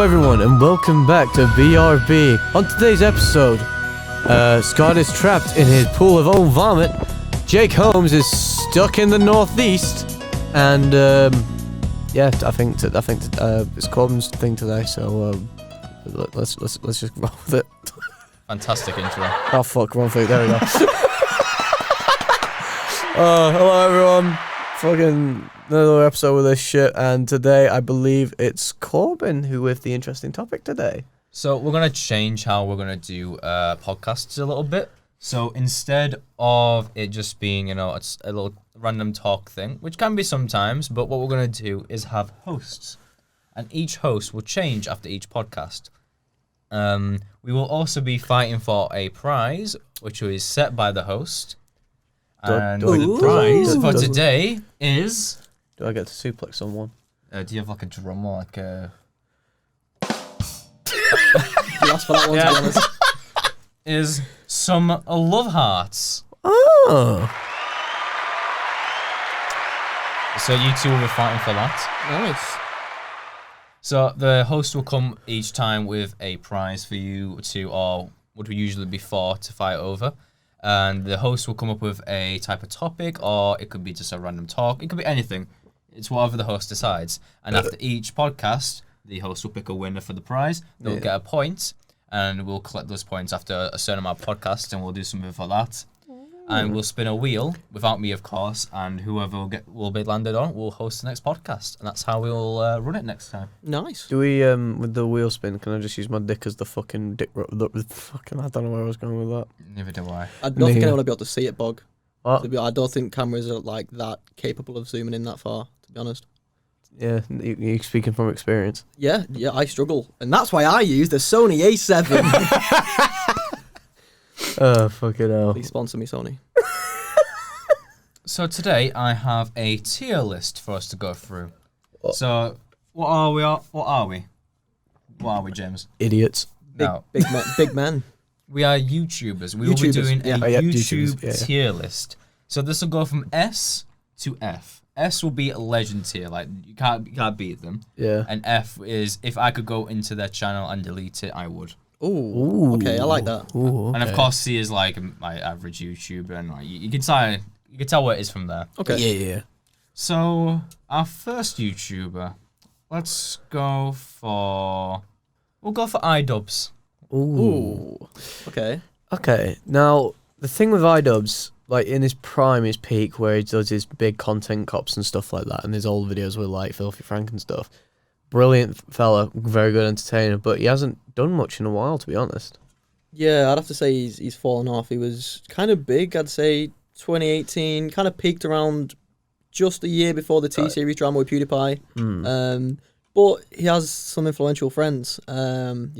everyone, and welcome back to BRB. On today's episode, Scott is trapped in his pool of old vomit. Jake Holmes is stuck in the northeast, and yeah, I think it's Corbin's thing today. So let's just roll with it. Fantastic intro. Oh fuck, wrong thing. There we go. Hello everyone. Fucking another episode with this shit, and today I believe it's Corbin who with the interesting topic today. So we're gonna change how we're gonna do podcasts a little bit. So instead of it just being, it's a little random talk thing, which can be sometimes, but what we're gonna do is have hosts, and each host will change after each podcast. We will also be fighting for a prize, which is set by the host. And the prize for today is... Do I get to suplex someone? Do you have like a drum or like a... You asked for that one, to be honest. Is some love hearts. Oh. So you two will be fighting for that. Nice. So the host will come each time with a prize for you to, or would usually be 4 to fight over. And the host will come up with a type of topic, or it could be just a random talk. It could be anything. It's whatever the host decides. And after each podcast, the host will pick a winner for the prize. They'll get a point, and we'll collect those points after a certain amount of podcasts, and we'll do something for that. And we'll spin a wheel, without me, of course, and whoever will be landed on will host the next podcast. And that's how we'll run it next time. Nice. Do we, with the wheel spin, can I just use my dick as the fucking dick? I don't know where I was going with that. Neither do I. I don't think anyone will be able to see it, Bog. What? I don't think cameras are like that capable of zooming in that far, to be honest. Yeah, you speaking from experience. Yeah, I struggle. And that's why I use the Sony A7. Oh, fucking hell. Please sponsor me, Sony. So today I have a tier list for us to go through. So what are we? What are we, James? Idiots. Big men. We are YouTubers. We will be doing a YouTube tier list. So this will go from S to F. S will be a legend tier, like you can't beat them. Yeah. And F is if I could go into their channel and delete it, I would. Ooh. Okay, I like that. Ooh, okay. And of course, C is like my average YouTuber, and like you can tell what it is from there. Okay. Yeah. So our first YouTuber, we'll go for iDubbbz. Ooh. Okay. Okay. Now the thing with iDubbbz, like in his prime, his peak, where he does his big content cops and stuff like that, and his old videos with like Filthy Frank and stuff. Brilliant fella, very good entertainer, but he hasn't done much in a while, to be honest. Yeah, I'd have to say he's fallen off. He was kind of big, I'd say 2018, kind of peaked around just a year before the T-Series drama with PewDiePie. But he has some influential friends, so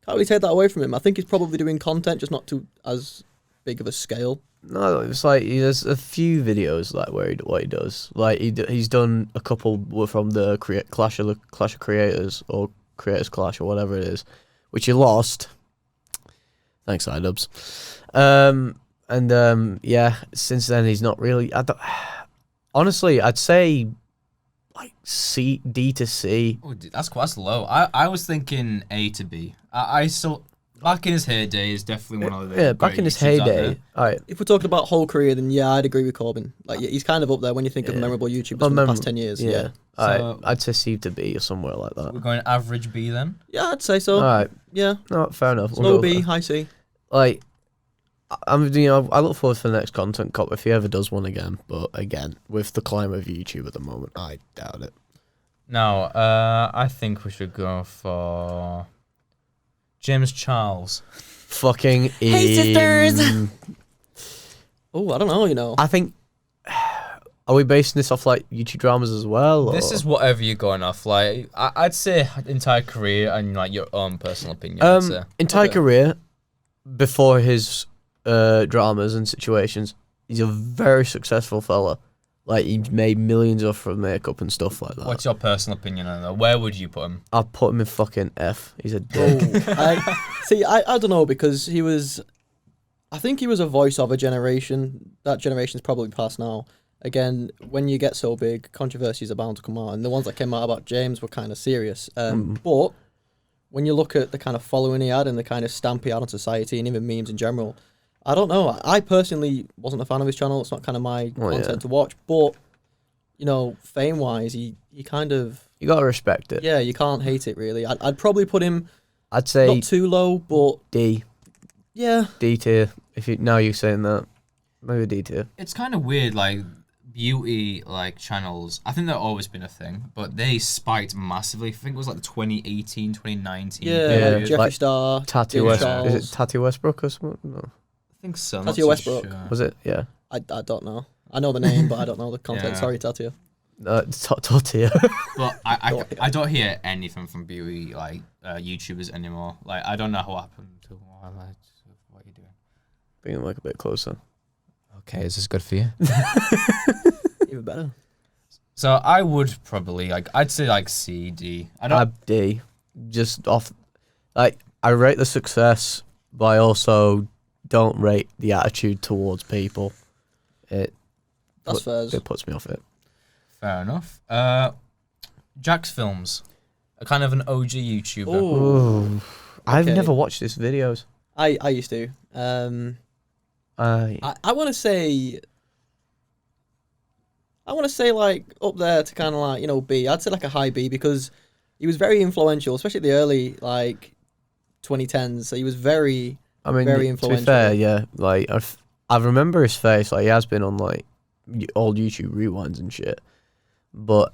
can't really take that away from him. I think he's probably doing content, just not to as big of a scale. No, it's like there's a few videos like where what he does. Like he's done a couple from the Clash of Creators or Creators Clash or whatever it is, which he lost. Thanks, iDubbbz. Yeah, since then he's not really. Honestly, I'd say like D to C. Oh, dude, that's low. I was thinking A to B. I still. Back in his heyday is definitely one of the back in his heyday. All right. If we're talking about whole career, then yeah, I'd agree with Corbin. Like he's kind of up there when you think of memorable YouTubers from the past 10 years. Yeah. So, I'd say C to B or somewhere like that. We're going average B then. Yeah, I'd say so. All right. Yeah. No, fair enough. Low B, high C. Like, I look forward to the next content cop if he ever does one again. But again, with the climate of YouTube at the moment, I doubt it. Now, I think we should go for James Charles. Fucking Hey, sisters! Oh, I don't know, I think... Are we basing this off, like, YouTube dramas as well? Or? This is whatever you're going off. Like, I'd say entire career and, like, your own personal opinion. Entire career, before his dramas and situations, he's a very successful fella. Like, he made millions off of makeup and stuff like that. What's your personal opinion on that? Where would you put him? I'd put him in fucking F. He's a dick. I don't know, because I think he was a voice of a generation. That generation's probably past now. Again, when you get so big, controversies are bound to come out. And the ones that came out about James were kind of serious. But when you look at the kind of following he had and the kind of stamp he had on society and even memes in general, I don't know. I personally wasn't a fan of his channel. It's not kind of my content to watch. But, you know, fame-wise, he kind of... You got to respect it. Yeah, you can't hate it, really. I'd probably put him... I'd say... Not too low, but... D. Yeah. D tier. Now you're saying that. Maybe D tier. It's kind of weird, like, beauty, like, channels. I think they've always been a thing, but they spiked massively. I think it was, like, the 2018, 2019 period. Jeffree like Star. Tati Westbrook. Is it Tati Westbrook or something? No. I think so. Tati Westbrook. Sure. Was it? Yeah. I don't know. I know the name, but I don't know the content. Sorry, Tatia. Tati. But I don't hear anything from beauty, like, YouTubers anymore. Like, I don't know what happened to what are you doing? Bring the mic a bit closer. Okay, is this good for you? Even better. So I would probably, like, I'd say, like, C, D. D. Just off... Like, I rate the success, but I also don't rate the attitude towards people. It puts me off it. Fair enough. Jack's Films, a kind of an OG YouTuber. Ooh. I've never watched his videos. I used to. I want to say like up there to kind of like, you know, B. I'd say like a high B because he was very influential, especially the early like 2010s. So he was very influential. To be fair, yeah, like I remember his face. Like he has been on like old YouTube rewinds and shit. But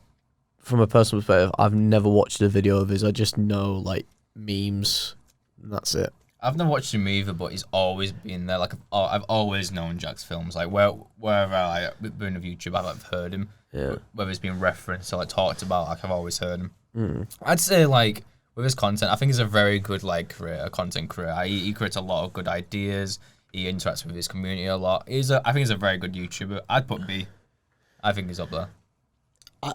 from a personal perspective, I've never watched a video of his. I just know like memes, and that's it. I've never watched him either, but he's always been there. Like I've always known Jack's Films. Like wherever I've been of YouTube, I've heard him. Yeah. Whether it's been referenced or like talked about, like I've always heard him. I'd say like with his content, I think he's a very good like content creator. He creates a lot of good ideas. He interacts with his community a lot. I think he's a very good YouTuber. I'd put B. I think he's up there.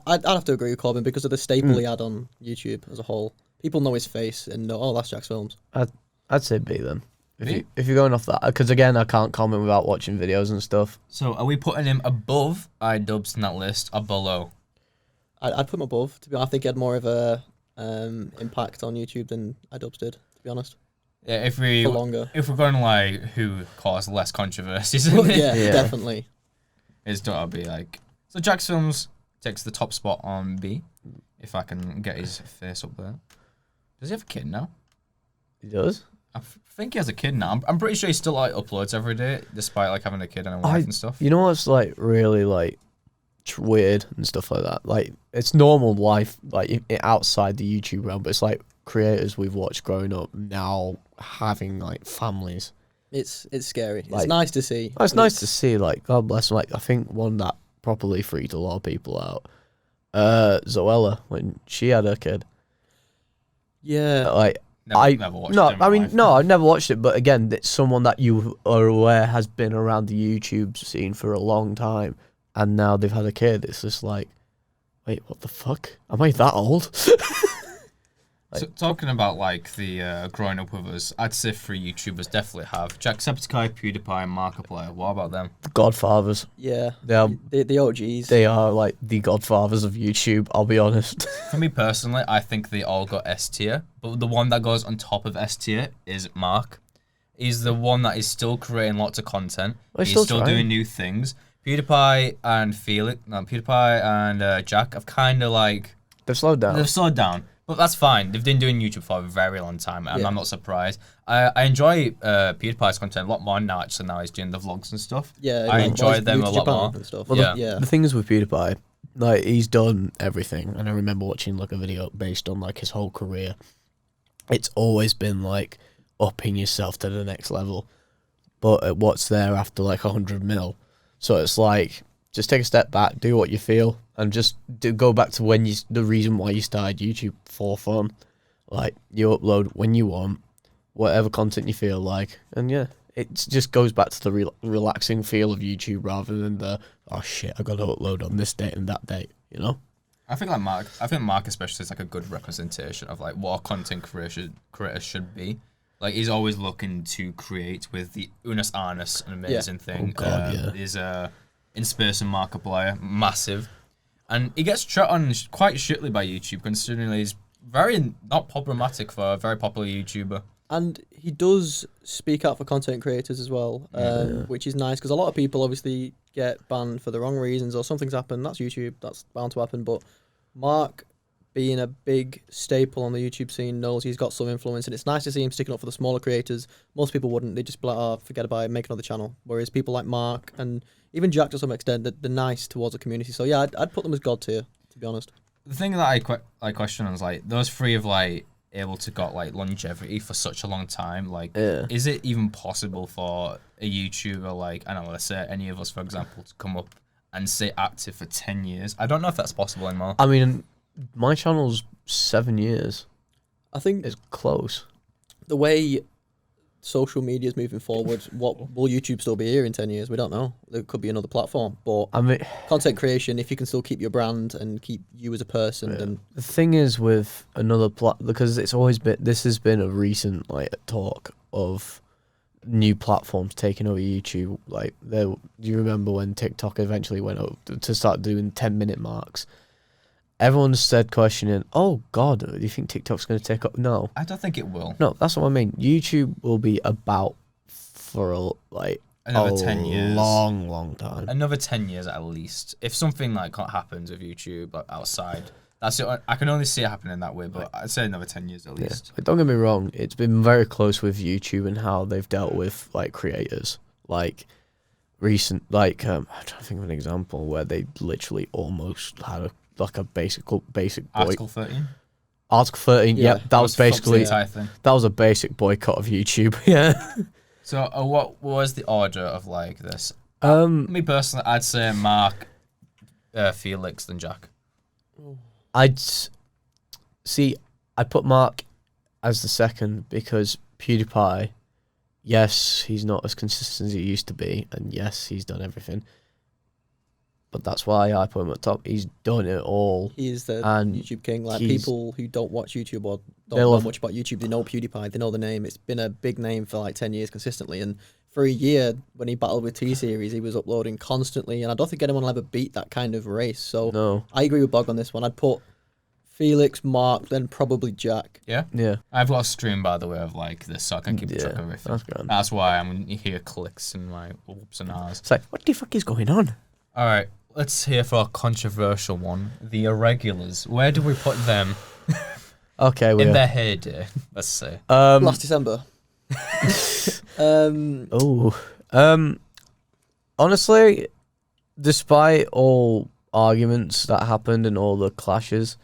I'd have to agree with Corbin because of the staple he had on YouTube as a whole. People know his face and know, oh, that's Jack's Films. I'd say B then. If you're going off that, because again, I can't comment without watching videos and stuff. So are we putting him above iDubbbz in that list or below? I'd put him above. To be honest, I think he had more of a impact on YouTube than iDubbbz did. To be honest. Yeah, if we're going like who caused less controversies, yeah, definitely. It's gotta be like so. Jack's Films takes the top spot on B. If I can get his face up there. Does he have a kid now? He does. I think he has a kid now. I'm pretty sure he still like uploads every day, despite like having a kid and a wife and stuff. You know what's like really like weird and stuff like that. Like it's normal life, like outside the YouTube realm, but it's like creators we've watched growing up now having like families. It's scary. Like, it's nice to see. It's nice to see. Like God bless him. Like I think one that properly freaked a lot of people out. Zoella when she had her kid. Yeah. Like. Never watched it. I've never watched it, but again, it's someone that you are aware has been around the YouTube scene for a long time, and now they've had a kid. It's just like, wait, what the fuck? Am I that old? So, talking about like the growing up with us, I'd say 3 YouTubers definitely have Scvttyy, PewDiePie, and Markiplier. What about them? The Godfathers. Yeah, they are the OGs. They are like the Godfathers of YouTube. I'll be honest. For me personally, I think they all got S tier, but the one that goes on top of S tier is Mark. He's the one that is still creating lots of content. Well, he's still doing new things. PewDiePie and Jack have kind of like they've slowed down. But that's fine. They've been doing YouTube for a very long time, and I'm not surprised. I enjoy PewDiePie's content a lot more now, actually, now he's doing the vlogs and stuff. Yeah, I enjoy them a lot more. And stuff. Well, the thing is with PewDiePie, like, he's done everything. And I remember watching, like, a video based on, like, his whole career. It's always been, like, upping yourself to the next level. But what's there after, like, 100 mil? So it's like, just take a step back, do what you feel, and just go back to the reason why you started YouTube, for fun. Like, you upload when you want, whatever content you feel like, and yeah, it just goes back to the relaxing feel of YouTube rather than the, oh shit, I gotta upload on this date and that date, you know? I think Mark especially is like a good representation of like what a content creator should be. Like, he's always looking to create with the Unis Arnis, an amazing thing. Oh God, yeah. He's Inspace and Markiplier, massive. And he gets shot on quite shitly by YouTube, considering he's very not problematic for a very popular YouTuber. And he does speak out for content creators as well, which is nice because a lot of people obviously get banned for the wrong reasons or something's happened. That's YouTube. That's bound to happen. But Mark, being a big staple on the YouTube scene, knows he's got some influence, and it's nice to see him sticking up for the smaller creators. Most people wouldn't. They'd just be like, oh, forget about it, make another channel. Whereas people like Mark and even Jack to some extent, they're nice towards the community. So yeah, I'd put them as God tier, to be honest. The thing that I question is like those three have like able to got like longevity for such a long time. Like, is it even possible for a YouTuber like, I don't know, let's say any of us, for example, to come up and stay active for 10 years? I don't know if that's possible anymore. I mean, my channel's 7 years. I think it's close. The way social media is moving forward, what will YouTube still be here in 10 years? We don't know. There could be another platform, but I mean, content creation, if you can still keep your brand and keep you as a person, then the thing is with another because it's always been, this has been a recent like talk of new platforms taking over YouTube. Like, do you remember when TikTok eventually went over to start doing 10-minute marks? Everyone said questioning, oh God, do you think TikTok's going to take up? No. I don't think it will. No, that's what I mean. YouTube will be about for another 10 years. Long time. Another 10 years at least. If something like happens with YouTube outside, that's it. I can only see it happening that way, but I'd say another 10 years at least. Don't get me wrong. It's been very close with YouTube and how they've dealt with like creators. Like recent, I'm trying to think of an example where they literally almost had a basic Article 13. Article 13. Yeah, that was basically thing. That was a basic boycott of YouTube. Yeah. So what was the order of like this? Me personally, I'd say Mark, Felix, then Jack. I'd put Mark as the second because PewDiePie, yes, he's not as consistent as he used to be, and yes, he's done everything. But that's why I put him at top. He's done it all. He is the YouTube king. Like, people who don't watch YouTube or don't know much about YouTube, they know PewDiePie, they know the name. It's been a big name for like 10 years consistently. And for a year, when he battled with T-Series, he was uploading constantly. And I don't think anyone will ever beat that kind of race. So no. I agree with Bog on this one. I'd put Felix, Mark, then probably Jack. Yeah? Yeah. I've got a stream, by the way, of like this, so I can keep track of everything. That's why I'm hear clicks and like whoops and ahs. It's like, what the fuck is going on? All right. Let's hear for a controversial one. The irregulars. Where do we put them? Okay, in their heyday, let's say. Last December. Honestly, despite all arguments that happened and all the clashes,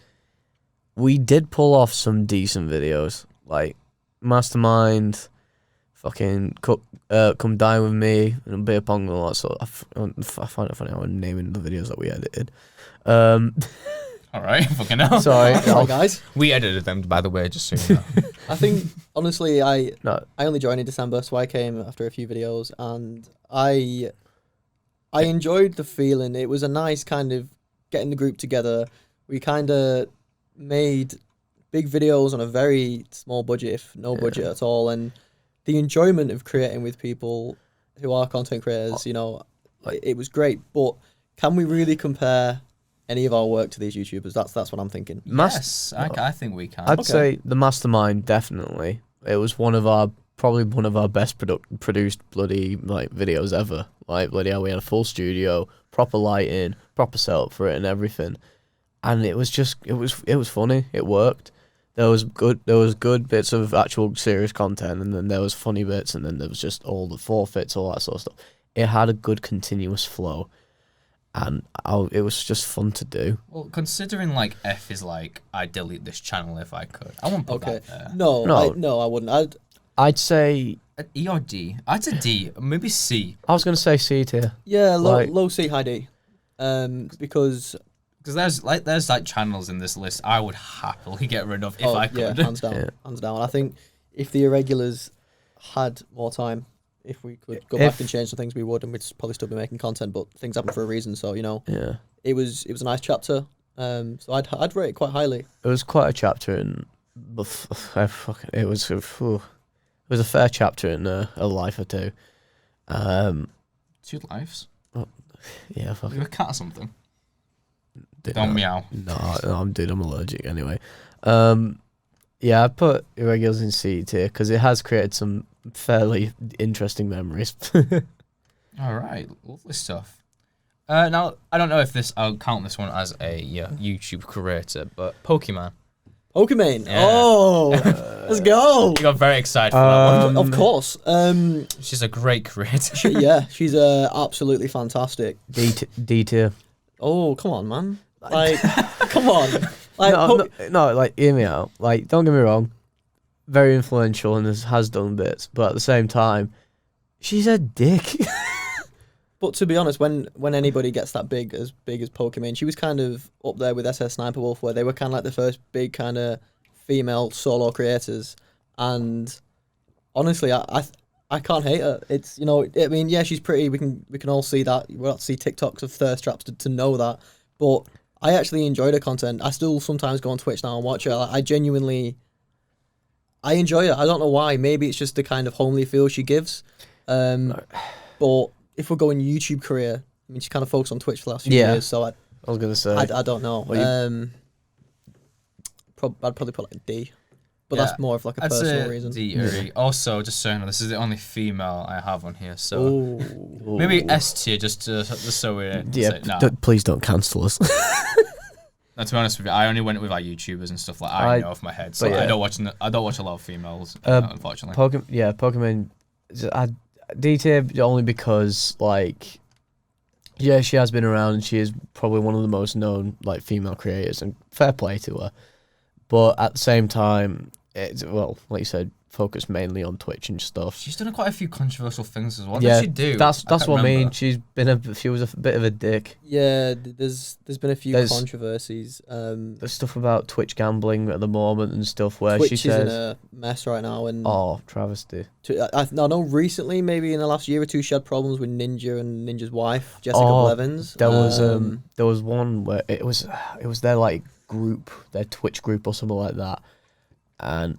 we did pull off some decent videos. Like Mastermind, fucking Come Dine With Me, and Beer Pong and all that sort of. I find it funny how I'm naming the videos that we edited. All right, fucking hell. Sorry, guys. We edited them, by the way, just so you know. I think, honestly, I only joined in December, so I came after a few videos, and I enjoyed the feeling. It was a nice kind of getting the group together. We kind of made big videos on a very small budget, if no budget at all, and the enjoyment of creating with people who are content creators, you know, it was great. But can we really compare any of our work to these YouTubers? That's what I'm thinking. Yes, I think we can. I'd say the Mastermind, definitely. It was probably one of our best produced bloody like videos ever. Like, bloody hell, we had a full studio, proper lighting, proper setup for it and everything. And it was funny. It worked. There was good bits of actual serious content, and then there was funny bits, and then there was just all the forfeits, all that sort of stuff. It had a good continuous flow, and it was just fun to do. Well, considering like F is like, I'd delete this channel if I could. I won't put that there. No, I wouldn't. I'd say E or D. I'd say D, maybe C. I was gonna say C tier. Yeah, low C, high D, because there's like channels in this list I would happily get rid of if I could. Yeah, hands down, hands down. I think if the irregulars had more time, if we could go back and change some things, we would, and we'd probably still be making content. But things happen for a reason, so you know. Yeah. It was a nice chapter. So I'd rate it quite highly. It was quite a chapter, and it was a fair chapter in a life or two. 2 lives. Yeah. You're a cat or something. Don't meow. No, I'm allergic anyway. Yeah, I put Irregulars in C tier because it has created some fairly interesting memories. All right, lovely stuff. Now, I don't know if I'll count this one as a YouTube creator, but Pokemon. Pokemon. Yeah. Oh, let's go. You got very excited for that one. Of course. She's a great creator. She's absolutely fantastic. D tier. Oh, come on, man. Like, come on. Like, no, like, hear me out. Like, don't get me wrong. Very influential and has done bits, but at the same time, she's a dick. But to be honest, when anybody gets that big as Pokemon, she was kind of up there with SS Sniper Wolf, where they were kind of like the first big kind of female solo creators. And honestly, I can't hate her. It's, I mean, yeah, she's pretty. We can all see that. We'll have to see TikToks of thirst traps to know that. But I actually enjoyed her content. I still sometimes go on Twitch now and watch her. I genuinely, I enjoy her. I don't know why. Maybe it's just the kind of homely feel she gives. But if we're going YouTube career, I mean, she kind of focused on Twitch for the last few years. So I was gonna say I don't know. I'd probably put like a D. But that's more of like a personal reason. D. Also, just so you know, this is the only female I have on here, so maybe S tier just so we say, no. Please don't cancel us. No, to be honest with you, I only went with like YouTubers and stuff like I know off my head, so I don't watch a lot of females, unfortunately. Pokemon. D tier only because like, yeah, she has been around and she is probably one of the most known like female creators, and fair play to her. But at the same time, it's, well, like you said, focused mainly on Twitch and stuff. She's done quite a few controversial things as well. What did she do? That's what I mean. She was a bit of a dick. Yeah, there's been a few controversies. There's stuff about Twitch gambling at the moment and stuff where Twitch she says is in a mess right now. And travesty. I know recently, maybe in the last year or two, she had problems with Ninja and Ninja's wife, Jessica Blevins. There was one where it was their like group, their Twitch group or something like that, and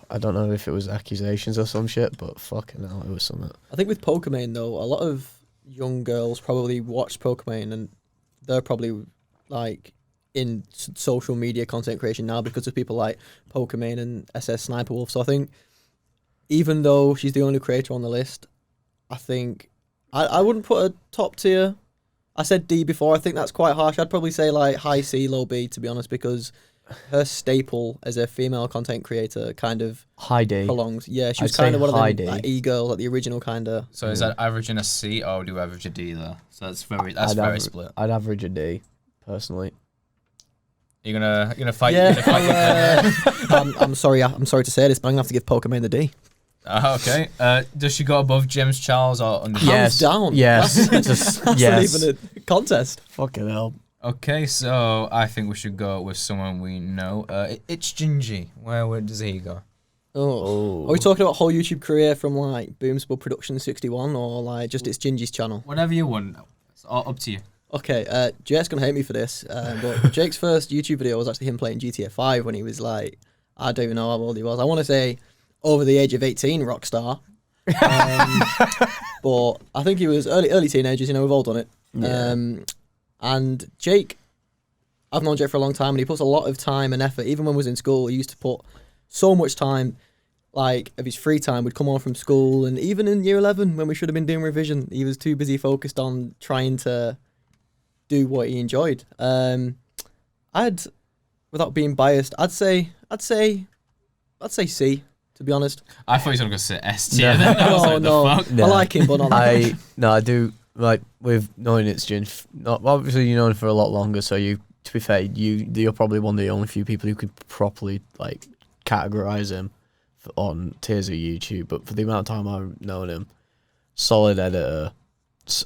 I don't know if it was accusations or some shit, but fucking hell, it was something. I think with Pokemon though, a lot of young girls probably watched Pokemon and they're probably like in social media content creation now because of people like Pokemon and SS Sniper Wolf. So I think even though she's the only creator on the list, I think I wouldn't put her top tier. I said D before. I think that's quite harsh. I'd probably say like high C, low B, to be honest, because her staple as a female content creator kind of high D prolongs. Yeah, she was kind of one of them like e-girls, like the original kind of. So is that averaging a C or do you average a D there? So that's very split. I'd average a D, personally. You're gonna fight. Yeah, I'm sorry to say this, but I'm gonna have to give Pokemon the D. Okay. Does she go above James Charles or under? Hands down. Yes. That's not even a contest. Fucking hell. Okay, so I think we should go with someone we know. It's Gingee. Where does he go? Oh. Are we talking about whole YouTube career from like Boomspo Production 61 or like just it's Gingee's channel? Whatever you want. It's all up to you. Okay, Jake's gonna hate me for this, but Jake's first YouTube video was actually him playing GTA 5 when he was like, I don't even know how old he was. I want to say over the age of 18, rockstar. But I think he was early teenagers. We've all done it. Yeah. And Jake, I've known Jake for a long time, and he puts a lot of time and effort. Even when he was in school, he used to put so much time, like, of his free time would come home from school, and even in year 11, when we should have been doing revision, he was too busy focused on trying to do what he enjoyed. Without being biased, I'd say C, to be honest. I thought you were going to say S tier. No. I like him, but not that much. I do. Like, with knowing it's Jin, obviously you know him for a lot longer, so to be fair, you're probably one of the only few people who could properly, like, categorize him on tiers of YouTube, but for the amount of time I've known him, solid editor,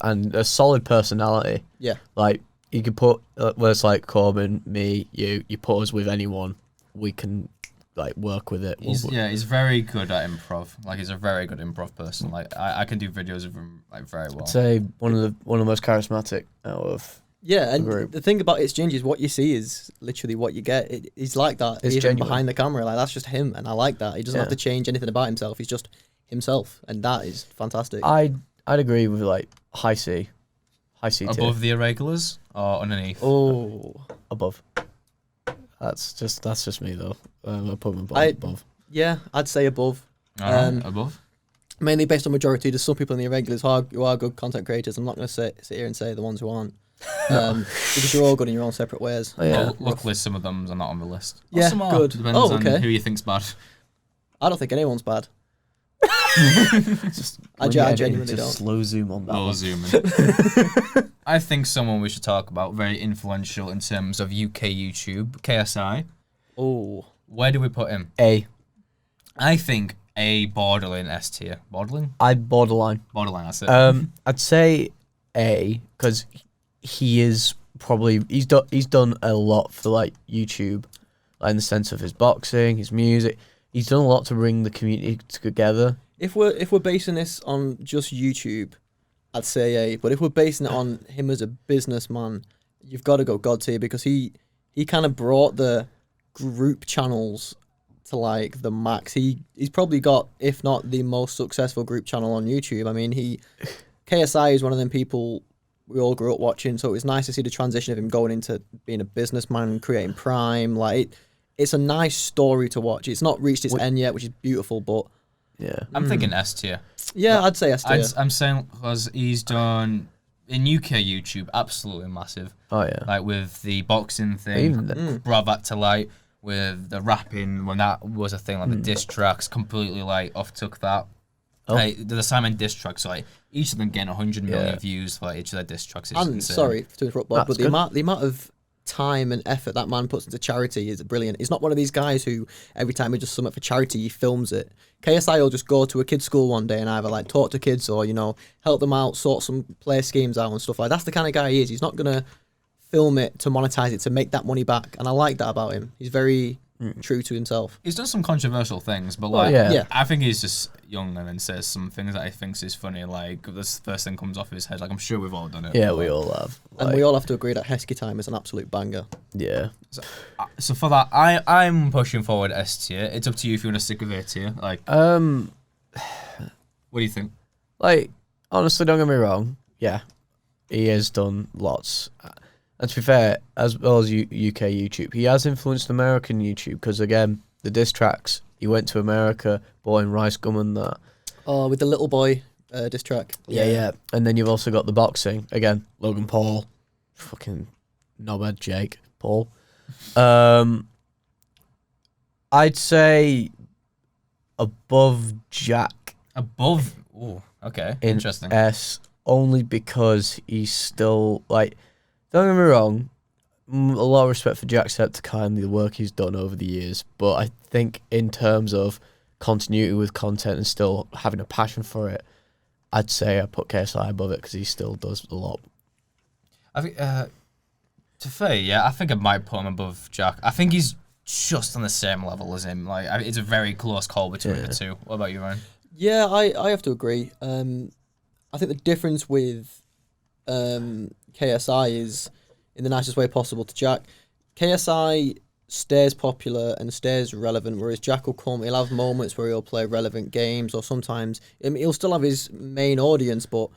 and a solid personality. Yeah. Like, you could put, where it's like Corbin, me, you put us with anyone, we can, like, work with it. He's very good at improv. Like, he's a very good improv person. Like, I can do videos of him like very well. I'd say one of the most charismatic out of the group. The thing about It's Gingee is what you see is literally what you get. He's like that. It's even genuine. Behind the camera, like that's just him, and I like that. He doesn't have to change anything about himself. He's just himself, and that is fantastic. I'd agree with like high C tier. Above the irregulars or underneath? Oh, Above. That's just me though. I put him above. Yeah, I'd say above. Above. Mainly based on majority. There's some people in the irregulars who are good content creators. I'm not going to sit here and say the ones who aren't. Because you're all good in your own separate ways. Oh, yeah. Well, luckily, some of them are not on the list. Yeah, some are. good. Depends Oh, okay. on who you think's bad. I don't think anyone's bad. Just I genuinely don't. Slow zoom on that. Low one. zoom in. I think someone we should talk about, very influential in terms of UK YouTube, KSI. Oh. Where do we put him? A. I think A, borderline S tier. Borderline? Borderline. Borderline, that's it. I'd say A because he is probably he's done a lot for like YouTube, like in the sense of his boxing, his music. He's done a lot to bring the community together. If we're basing this on just YouTube, I'd say A. But if we're basing it on him as a businessman, you've got to go God tier because he kind of brought the group channels to like the max. He's probably got, if not the most successful group channel on YouTube. I mean, KSI is one of them people we all grew up watching, so it was nice to see the transition of him going into being a businessman and creating Prime. Like, it's a nice story to watch. It's not reached its end yet, which is beautiful, but Yeah. I'm thinking S tier. yeah, I'd say S tier. I'm saying because he's done in UK YouTube absolutely massive. Oh yeah. Like with the boxing Even thing, brought that to light. With the rapping when that was a thing, like the diss tracks, completely like took that. Oh. Like the Simon diss tracks, like each of them getting 100 million views for like, each of their diss tracks. It's And insane. sorry to interrupt, Bob, That's but good. the amount of time and effort that man puts into charity is brilliant. He's not one of these guys who every time he does something for charity, he films it. KSI will just go to a kid's school one day and either like talk to kids or help them out, sort some play schemes out and stuff like that. That's the kind of guy he is. He's not gonna film it to monetize it to make that money back, and I like that about him. He's very true to himself. He's done some controversial things, but like, yeah. I think he's just young and then says some things that he thinks is funny. Like this first thing comes off his head. Like I'm sure we've all done it. Yeah, but, we like, all have. And we all have to agree that Scvttyy is an absolute banger. Yeah. So for that, I'm pushing forward S tier. It's up to you if you want to stick with A tier. Like, what do you think? Like, honestly, don't get me wrong. Yeah, he has done lots. And to be fair, as well as UK YouTube, he has influenced American YouTube because, again, the diss tracks, he went to America, bought in Rice Gum and that. Oh, with the little boy diss track. Yeah. And then you've also got the boxing. Again, Logan Paul, fucking knobhead Jake Paul. I'd say above Jack. Above? Ooh, okay, In interesting. S, only because he's still, like, don't get me wrong, a lot of respect for Jacksepticeye and the work he's done over the years, but I think in terms of continuity with content and still having a passion for it, I'd say I put KSI above it because he still does a lot. I think, to fair, yeah, I think I might put him above Jack. I think he's just on the same level as him. Like, it's a very close call between the two. What about you, Ryan? Yeah, I have to agree. I think the difference with KSI is, in the nicest way possible, to Jack. KSI stays popular and stays relevant, whereas Jack will he'll have moments where he'll play relevant games, or sometimes he'll still have his main audience, but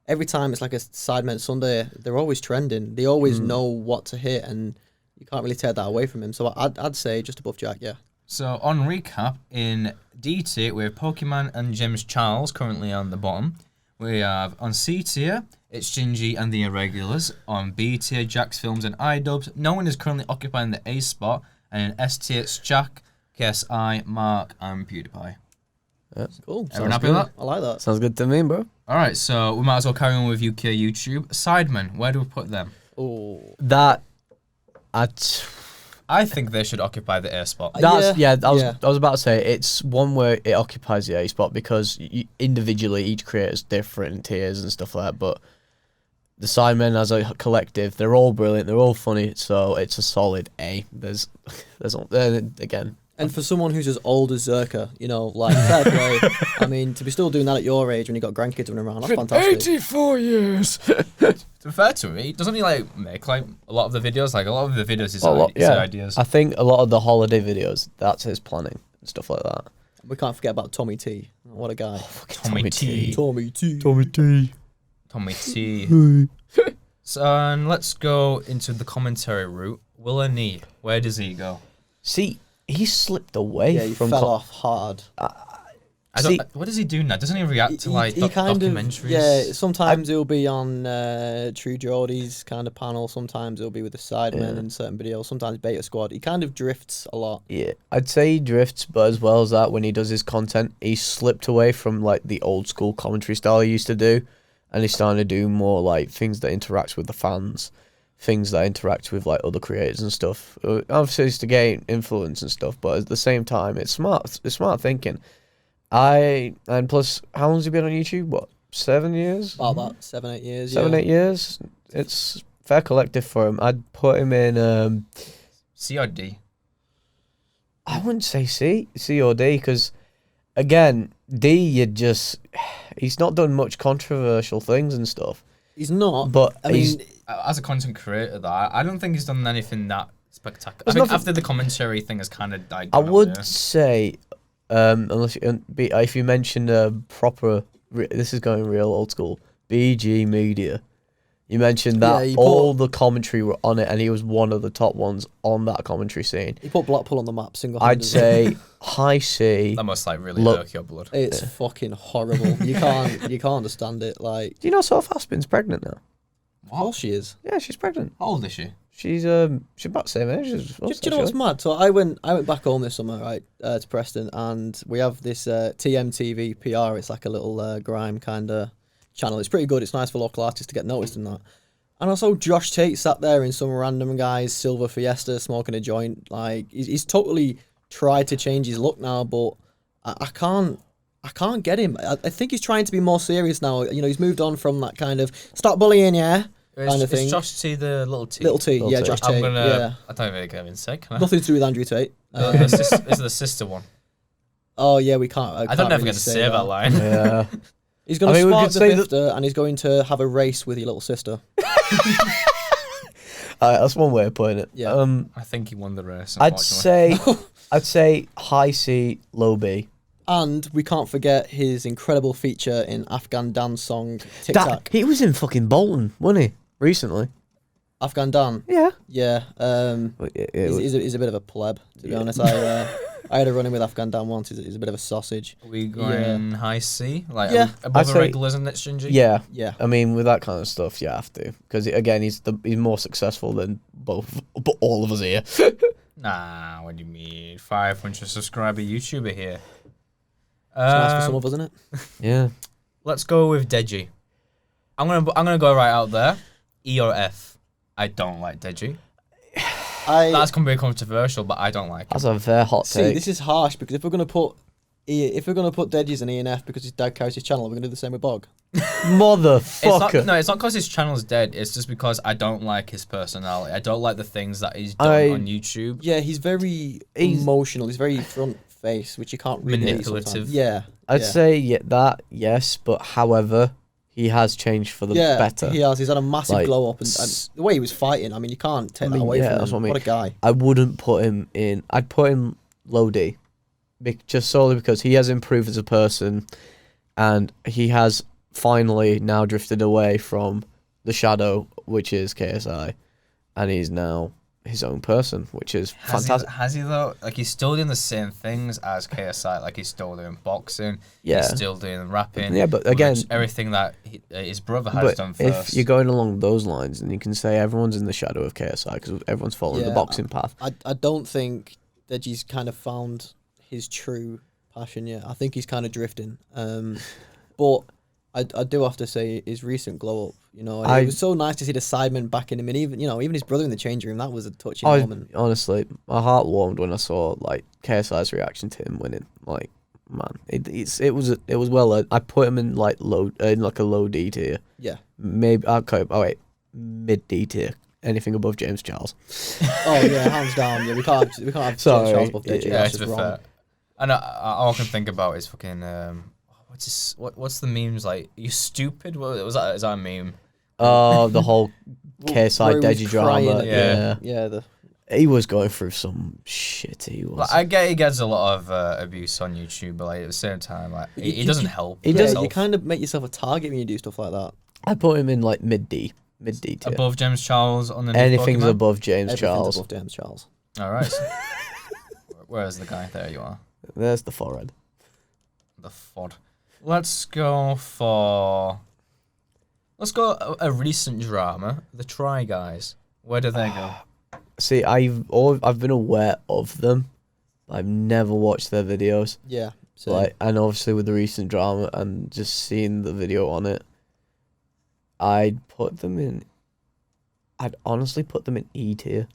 every time it's like a Sidemen Sunday, they're always trending. They always know what to hit, and you can't really take that away from him. So I'd say just above Jack, yeah. So, on recap, in D tier, we have Pokemon and James Charles currently on the bottom. We have on C tier, it's gingee and the Irregulars. On B tier, Jack's Films and iDubbbz. No one is currently occupying the A spot. And in S tier, it's Jack, KSI, Mark, and PewDiePie. Cool. Everyone happy with that? I like that. Sounds good to me, bro. Alright, so we might as well carry on with UK YouTube. Sidemen, where do we put them? Oh, That, I think they should occupy the A spot. I Yeah. was about to say, it's one where it occupies the A spot because individually each creator's different in tiers and stuff like that, but the Sidemen as a collective, they're all brilliant, they're all funny, so it's a solid A. There's again. and for someone who's as old as Zerka, like, fair play. I mean, to be still doing that at your age when you got grandkids running around, that's fantastic. 84 years. To be fair to him, doesn't he like make like a lot of the videos? Like a lot of the videos is his ideas. I think a lot of the holiday videos, that's his planning and stuff like that. We can't forget about Tommy T. What a guy. Tommy T. Tommy T. Tommy T. Tommy T. So and let's go into the commentary route. Will Nee, where does he go? See, he slipped away Yeah, he from fell off hard. What does he do now? Doesn't he react to like he kind documentaries? of, yeah, sometimes he'll be on True Geordie's kind of panel. Sometimes he'll be with the Sidemen in certain videos. Sometimes Beta Squad. He kind of drifts a lot. Yeah, I'd say he drifts, but as well as that, when he does his content, he slipped away from like the old school commentary style he used to do, and he's starting to do more like things that interact with the fans, things that interact with like other creators and stuff. Obviously, it's to gain influence and stuff, but at the same time, it's smart. It's smart thinking. And plus, how long's he been on YouTube? What, 7 years? About that 7, 8 years. 7, 8 years. It's fair collective for him. I'd put him in C or D? I wouldn't say C or D, because again, D, he's not done much controversial things and stuff. He's not. But I mean, As a content creator, though, I don't think he's done anything that spectacular. I think after the commentary thing has kind of died. I would say, if you mention proper, this is going real old school, BG Media. You mentioned that all the commentary were on it, and he was one of the top ones on that commentary scene. He put Blackpool on the map single-handedly. I'd say high C. That must like really irk your blood. It's fucking horrible. You can't understand it. Like, Do you know Sophie Aspin's pregnant now? of course she is. Yeah, she's pregnant. How old is she? She's about the same age as us. Do you know what's mad? So I went back home this summer, right, to Preston, and we have this TMTV PR. It's like a little grime kind of channel. It's pretty good. It's nice for local artists to get noticed in that. And I saw Josh Tate sat there in some random guy's silver Fiesta smoking a joint. Like, he's totally tried to change his look now, but I can't get him. I think he's trying to be more serious now. You know, he's moved on from that kind of stop bullying, yeah. Kind of thing. Is Josh T the little T? Little T, yeah, Josh Tate. Yeah. I don't really get him say, can I? Nothing to do with Andrew Tate. This is the sister one. Oh yeah, we can't. I don't ever get to say that line. Yeah. He's going to spark the bifter, and he's going to have a race with your little sister. That's one way of putting it. Yeah. I think he won the race. I'd say high C, low B. And we can't forget his incredible feature in Afghan dance song Tic Tac. He was in fucking Bolton, wasn't he? Recently. Afghan Dan. Yeah. Yeah. He's a bit of a pleb, to be honest. I had a run in with Afghan Dan once. He's a bit of a sausage. Are we going high C? Like above I'd the say, regulars in that Shinji? Yeah. Yeah. I mean, with that kind of stuff, you have to. Because, again, he's more successful than all of us here. Nah, what do you mean? 500 subscriber YouTuber here. It's nice for some of us, isn't it? Yeah. Let's go with Deji. I'm gonna go right out there. E or F. I don't like Deji. That's gonna be controversial, but I don't like it. That's a very hot take. See, this is harsh because if we're gonna put Deji's an E and F because his dad carries his channel, we're gonna do the same with Bog. Motherfucker. It's not because his channel's dead. It's just because I don't like his personality. I don't like the things that he's done on YouTube. Yeah, he's very emotional. He's very front face, which you can't really manipulative. Yeah, I'd say yes, but however, he has changed for the better. He has. He's had a massive glow up, and the way he was fighting. I mean, you can't take that away from him. That's what I mean. What a guy! I wouldn't put him in. I'd put him low D, just solely because he has improved as a person, and he has finally now drifted away from the shadow, which is KSI, and he's now his own person, which is fantastic. Has he though? Like, he's still doing the same things as KSI. Like, he's still doing boxing. Yeah. He's still doing rapping. Yeah, but again, everything that his brother has done first. If you're going along those lines, then you can say everyone's in the shadow of KSI because everyone's following the boxing path. I don't think Deji's kind of found his true passion yet. I think he's kind of drifting. But I do have to say his recent glow up. You know, it was so nice to see the Sidemen backing him, and even his brother in the changing room. That was a touching moment. Honestly, my heart warmed when I saw like KSI's reaction to him winning. Like, man, it was well. I put him in like a low D tier. Yeah, maybe mid D tier. Anything above James Charles. Oh yeah, hands down. Yeah, we can't have James Charles above Deji. Yeah, that's just wrong. Fair. And all I can think about is fucking what's the memes like? You stupid? What was that? Is that a meme? Oh, the whole KSI Deji drama. Yeah. He was going through some shit. He was. Like, I get he gets a lot of abuse on YouTube, but like at the same time, like he doesn't help. You kind of make yourself a target when you do stuff like that. I put him in like mid D Mid D tier. Above James Charles on the Anything's Pokemon? above James Everything's Charles. above James Charles. All right. So where's the guy? There you are. There's the forehead. The FOD. Let's go a recent drama. The Try Guys. Where do they go? See, I've been aware of them. I've never watched their videos. Yeah. So Like, and obviously with the recent drama and just seeing the video on it, I'd honestly put them in E tier.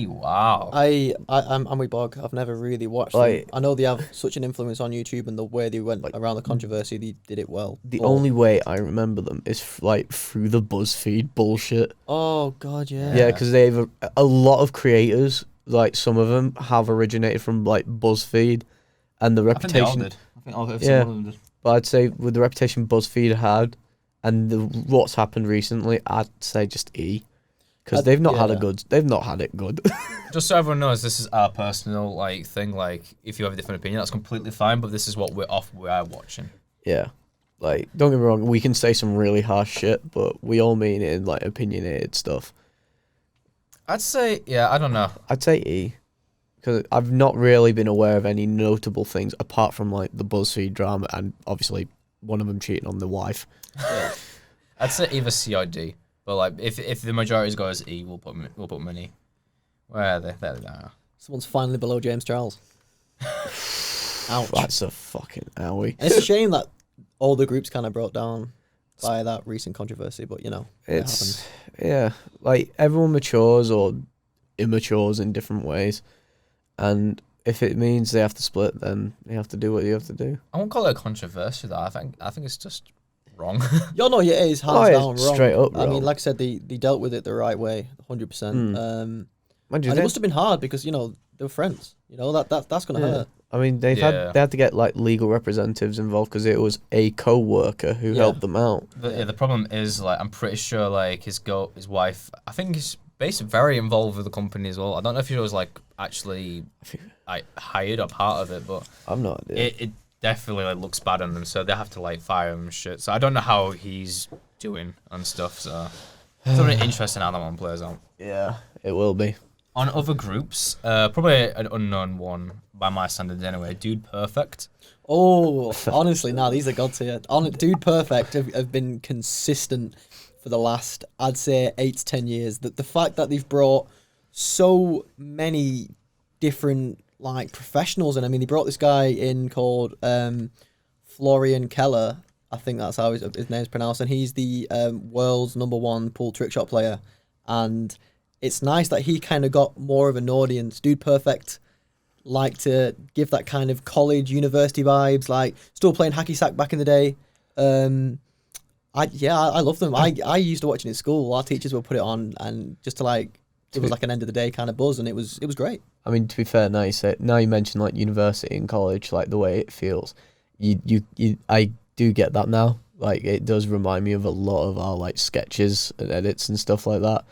Wow. I'm with Bog. I've never really watched Like- them. I know they have such an influence on YouTube and the way they went around the controversy. They did it well. The But- only way I remember them is like through the BuzzFeed bullshit. Oh God, yeah. Yeah, because they have a lot of creators. Like some of them have originated from like BuzzFeed, and the I think they all reputation. did. I think all, Yeah. some of them did. But I'd say with the reputation BuzzFeed had, and what's happened recently, I'd say just E, because they've not had it good. Just so everyone knows, this is our personal like thing. Like, if you have a different opinion, that's completely fine. But this is what we're watching. Yeah, like don't get me wrong, we can say some really harsh shit, but we all mean it in like opinionated stuff. I'd say, yeah, I don't know. I'd say E, because I've not really been aware of any notable things apart from like the BuzzFeed drama and obviously one of them cheating on the wife. I'd say either C or D. But like, if the majority goes E, we'll put them in E. Where are they? There they are. Someone's finally below James Charles. Ouch. That's a fucking owie. And it's a shame that all the groups kind of brought down by that recent controversy, but you know, it happens. Yeah, like everyone matures or immatures in different ways, and if it means they have to split, then they have to do what you have to do. I won't call it a controversy though. I think it's just wrong. Yeah, no, yeah, it is hands down wrong. Straight up I wrong. mean, like I said, they dealt with it the right way, 100%. Mind you, And it must have been hard because, you know, they were friends. You know, that's going to hurt. I mean, they had to get like legal representatives involved because it was a co-worker who helped them out. The problem is, like, I'm pretty sure like his wife, I think is basically very involved with the company as well. I don't know if she was like actually like hired or part of it, but I'm not. It definitely like looks bad on them, so they have to like fire him and shit. So I don't know how he's doing and stuff. So it's really interesting how that one plays out. Yeah, it will be. On other groups, probably an unknown one by my standards anyway. Dude Perfect. Oh, honestly, nah, these are gods here. Dude Perfect have been consistent for the last, I'd say, 8 to 10 years. The fact that they've brought so many different like professionals, and I mean, they brought this guy in called Florian Keller. I think that's how his name's pronounced, and he's the world's #1 pool trick shot player. And it's nice that he kind of got more of an audience. Dude Perfect like to give that kind of college, university vibes, like still playing hacky sack back in the day. I love them. I used to watch it in school. Our teachers would put it on, and just to like, it was like an end of the day kind of buzz, and it was great. I mean, to be fair, now you mention like university and college, like the way it feels. I do get that now. Like it does remind me of a lot of our like sketches and edits and stuff like that.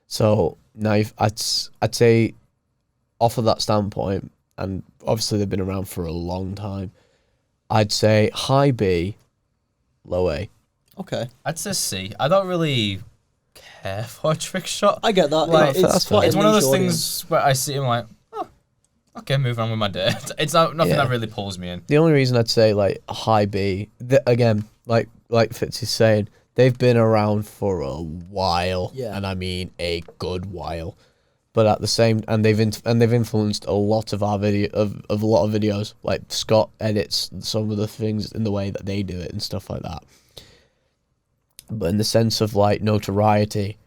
So now I'd say, off of that standpoint, and obviously they've been around for a long time, I'd say high B, low A. Okay. I'd say C. I don't really care for a trick shot. I get that. Like, It's quite it's a one of niche those audience. things where I see him like, oh, okay, move on with my day. It's nothing Yeah. that really pulls me in. The only reason I'd say like high B, again, like Fitz is saying, they've been around for a while, and I mean a good while. But at the same, and they've influenced a lot of our of a lot of videos. Like Scott edits some of the things in the way that they do it and stuff like that. But in the sense of like notoriety,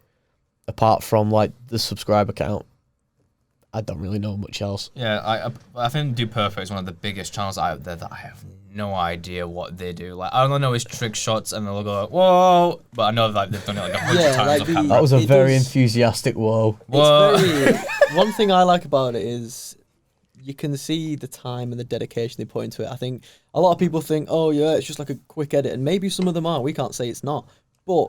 apart from like the subscriber count, I don't really know much else. Yeah, I think Dude Perfect is one of the biggest channels out there that I have no idea what they do. Like, I don't know his trick shots, and they'll go like, whoa, but I know that they've done it like 100 times like off camera. That was a It very does- enthusiastic whoa. Whoa. It's very, one thing I like about it is you can see the time and the dedication they put into it. I think a lot of people think, oh yeah, it's just like a quick edit, and maybe some of them are. We can't say it's not. But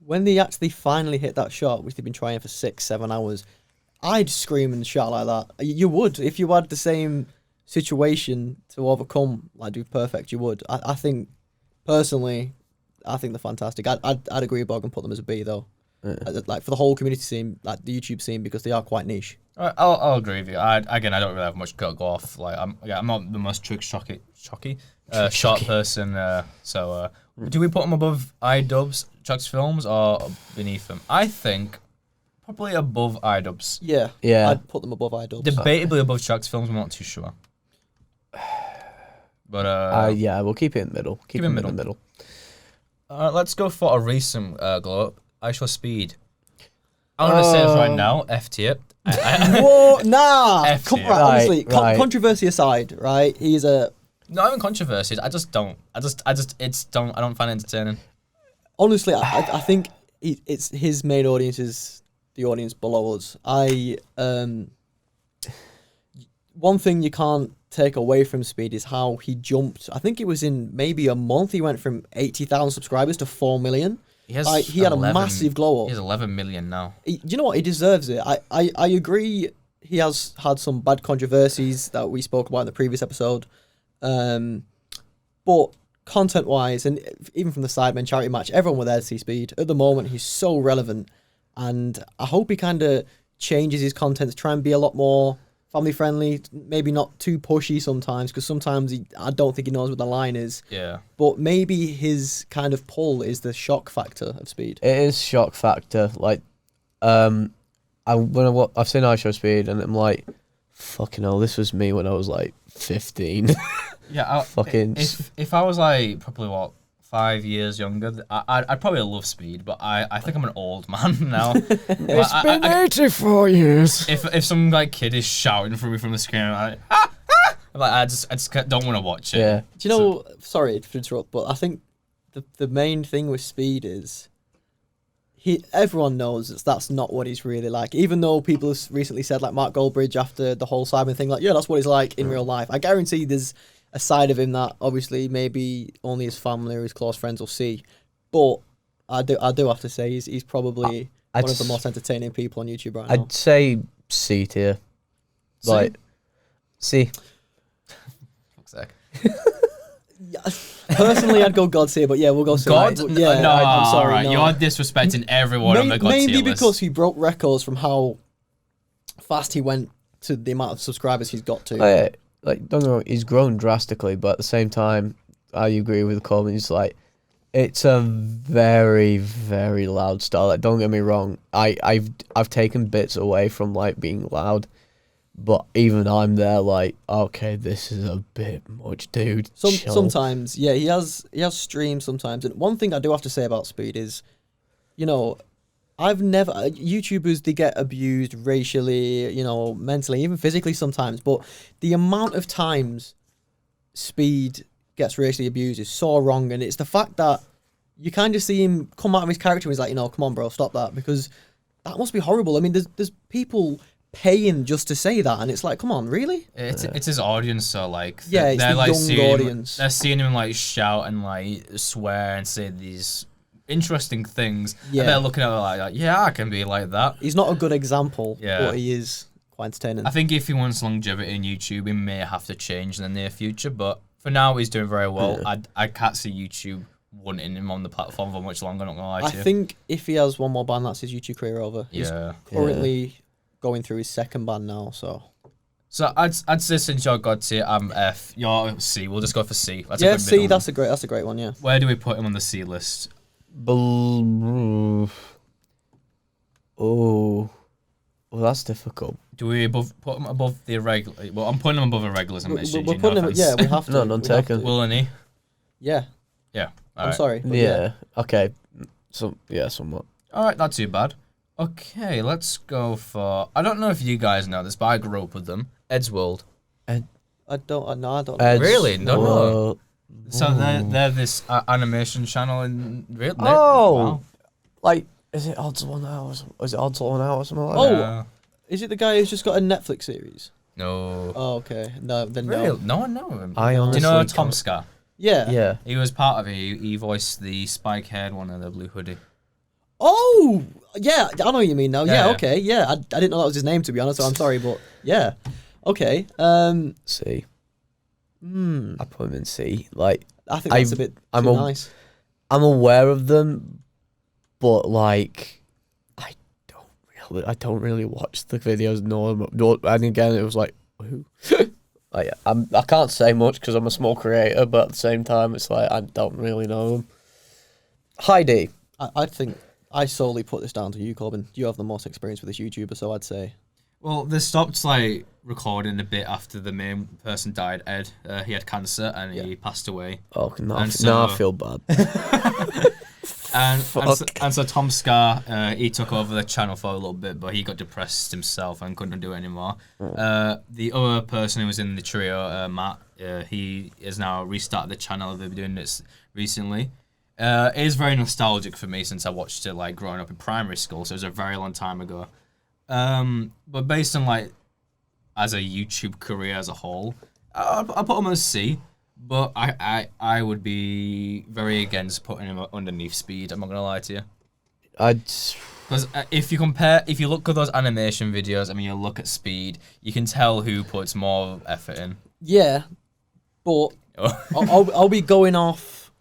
when they actually finally hit that shot, which they've been trying for 6-7 hours, I'd scream and shout like that. You would. If you had the same situation to overcome like Dude Perfect, you would. I think, personally, I think they're fantastic. I'd agree with Bog and put them as a B, though. like for the whole community scene, like the YouTube scene, because they are quite niche. I'll agree with you. I don't really have much go off. Like I'm not the most short person. Do we put them above iDubbbz, Chuck's films, or beneath them? I think probably above iDubbbz. Yeah. I'd put them above iDubbbz. Debatably above Chuck's films. I'm not too sure. But yeah, we'll keep it in the middle. Keep it in the middle. Let's go for a recent glow up. iShowSpeed. I'm gonna say this right now. F tier. Whoa, nah. F tier. Honestly, Right. controversy aside, right? He's a. Not even controversies. I don't find it entertaining. Honestly, I think it's his main audience is the audience below us. One thing you can't take away from Speed is how he jumped. I think it was in maybe a month. He went from 80,000 subscribers to 4 million. He had a massive glow up. He has 11 million now. You know what? He deserves it. I agree. He has had some bad controversies that we spoke about in the previous episode. But content-wise, and even from the Sidemen charity match, everyone were there to see Speed. At the moment, he's so relevant, and I hope he kind of changes his content to try and be a lot more family-friendly, maybe not too pushy sometimes, because sometimes I don't think he knows what the line is. Yeah. But maybe his kind of pull is the shock factor of Speed. It is shock factor. Like, I've seen iShowSpeed, and I'm like, fucking hell, this was me when I was like 15. Yeah, fucking. If I was like probably 5 years younger, I'd probably love Speed, but I think I'm an old man now. It's been 84 years. If some like kid is shouting for me from the screen, I just don't want to watch it. Yeah. Do you know? Sorry to interrupt, but I think the main thing with Speed is everyone knows that's not what he's really like. Even though people have recently said, like Mark Goldbridge after the whole Simon thing, like, yeah, that's what he's like in real life. I guarantee there's a side of him that obviously maybe only his family or his close friends will see. But I do have to say he's probably one of the most entertaining people on YouTube right now. I'd say C tier. Like, C. Fuck's sake. Personally, I'd go God tier, but yeah, we'll go C. God? Yeah, No, I'm sorry. right. No. You're disrespecting everyone on the God tier Mainly list. because he broke records from how fast he went to the amount of subscribers he's got to. Like, don't get me wrong, he's grown drastically, but at the same time, I agree with Coleman. It's like, it's a very, very loud style. Like, don't get me wrong, I've taken bits away from like being loud, but even I'm there like, okay, this is a bit much, dude. Chill. Sometimes, yeah, he has streams sometimes, and one thing I do have to say about Speed is, you know, YouTubers, they get abused racially, you know, mentally, even physically sometimes, but the amount of times Speed gets racially abused is so wrong, and it's the fact that you kind of see him come out of his character and he's like, you know, come on, bro, stop that, because that must be horrible. I mean, there's people paying just to say that, and it's like, come on, really? It's his audience, so like yeah, it's they're the like young audience. They're seeing him like shout and like swear and say these interesting things. Yeah. And they're looking at it like, yeah, I can be like that. He's not a good example, Yeah. but he is quite entertaining. I think if he wants longevity in YouTube, he may have to change in the near future, but for now, he's doing very well. Yeah. I can't see YouTube wanting him on the platform for much longer, not gonna lie to I you. think if he has one more ban, that's his YouTube career over. He's Yeah. currently going through his second ban now, so. So I'd say since you're God tier, I'm F. You're C. We'll just go for C. That's a Yeah, good C, middle that's a great one, yeah. Where do we put him on the C list? Oh, well, that's difficult. Do we put him above the irregular? Well, I'm putting him above irregulars. I'm We're putting him, yeah, we have to. No, none we have taken. to. Will and E? Yeah, Yeah. All I'm right. sorry. but Yeah. Okay. So yeah, somewhat. All right, not too bad. Okay, let's go for. I don't know if you guys know this, but I grew up with them. Ed's World. I don't know. Really? Don't know. Well, So they're this animation channel in real. Oh. Wow. like, is it Odds 1 Hour? Is it Odds 1 Hour or something like Oh. that? Is it the guy who's just got a Netflix series? No. Oh, okay. No, then Really? no. No one knows him. I Do you honestly know Tom can't- Ska? Yeah. Yeah. He was part of it. He voiced the spike-haired one in the blue hoodie. Oh, yeah. I know what you mean now. Yeah. Yeah. Okay. Yeah. I didn't know that was his name, to be honest. So I'm sorry, but yeah. Okay. C. Hmm. I put him in C. Like, I think that's a bit too I'm nice. I'm aware of them, but like, I don't really watch the videos. No, and again, it was like, who? Like, I can't say much because I'm a small creator, but at the same time, it's like I don't really know them. Heidi. I think I solely put this down to you, Corbin. You have the most experience with this YouTuber, so I'd say. Well, they stopped like recording a bit after the main person died. Ed, he had cancer and he passed away. Oh no! And Now I feel bad. and so Tom Scar, he took over the channel for a little bit, but he got depressed himself and couldn't do it anymore. The other person who was in the trio, Matt, he has now restarted the channel. They've been doing this recently. It is very nostalgic for me since I watched it like growing up in primary school, so it was a very long time ago. But based on like as a YouTube career as a whole, I'll put him as C. But I would be very against putting him underneath Speed. I'm not gonna lie to you. Because if you look at those animation videos, I mean, you look at Speed, you can tell who puts more effort in. Yeah, but I'll be going off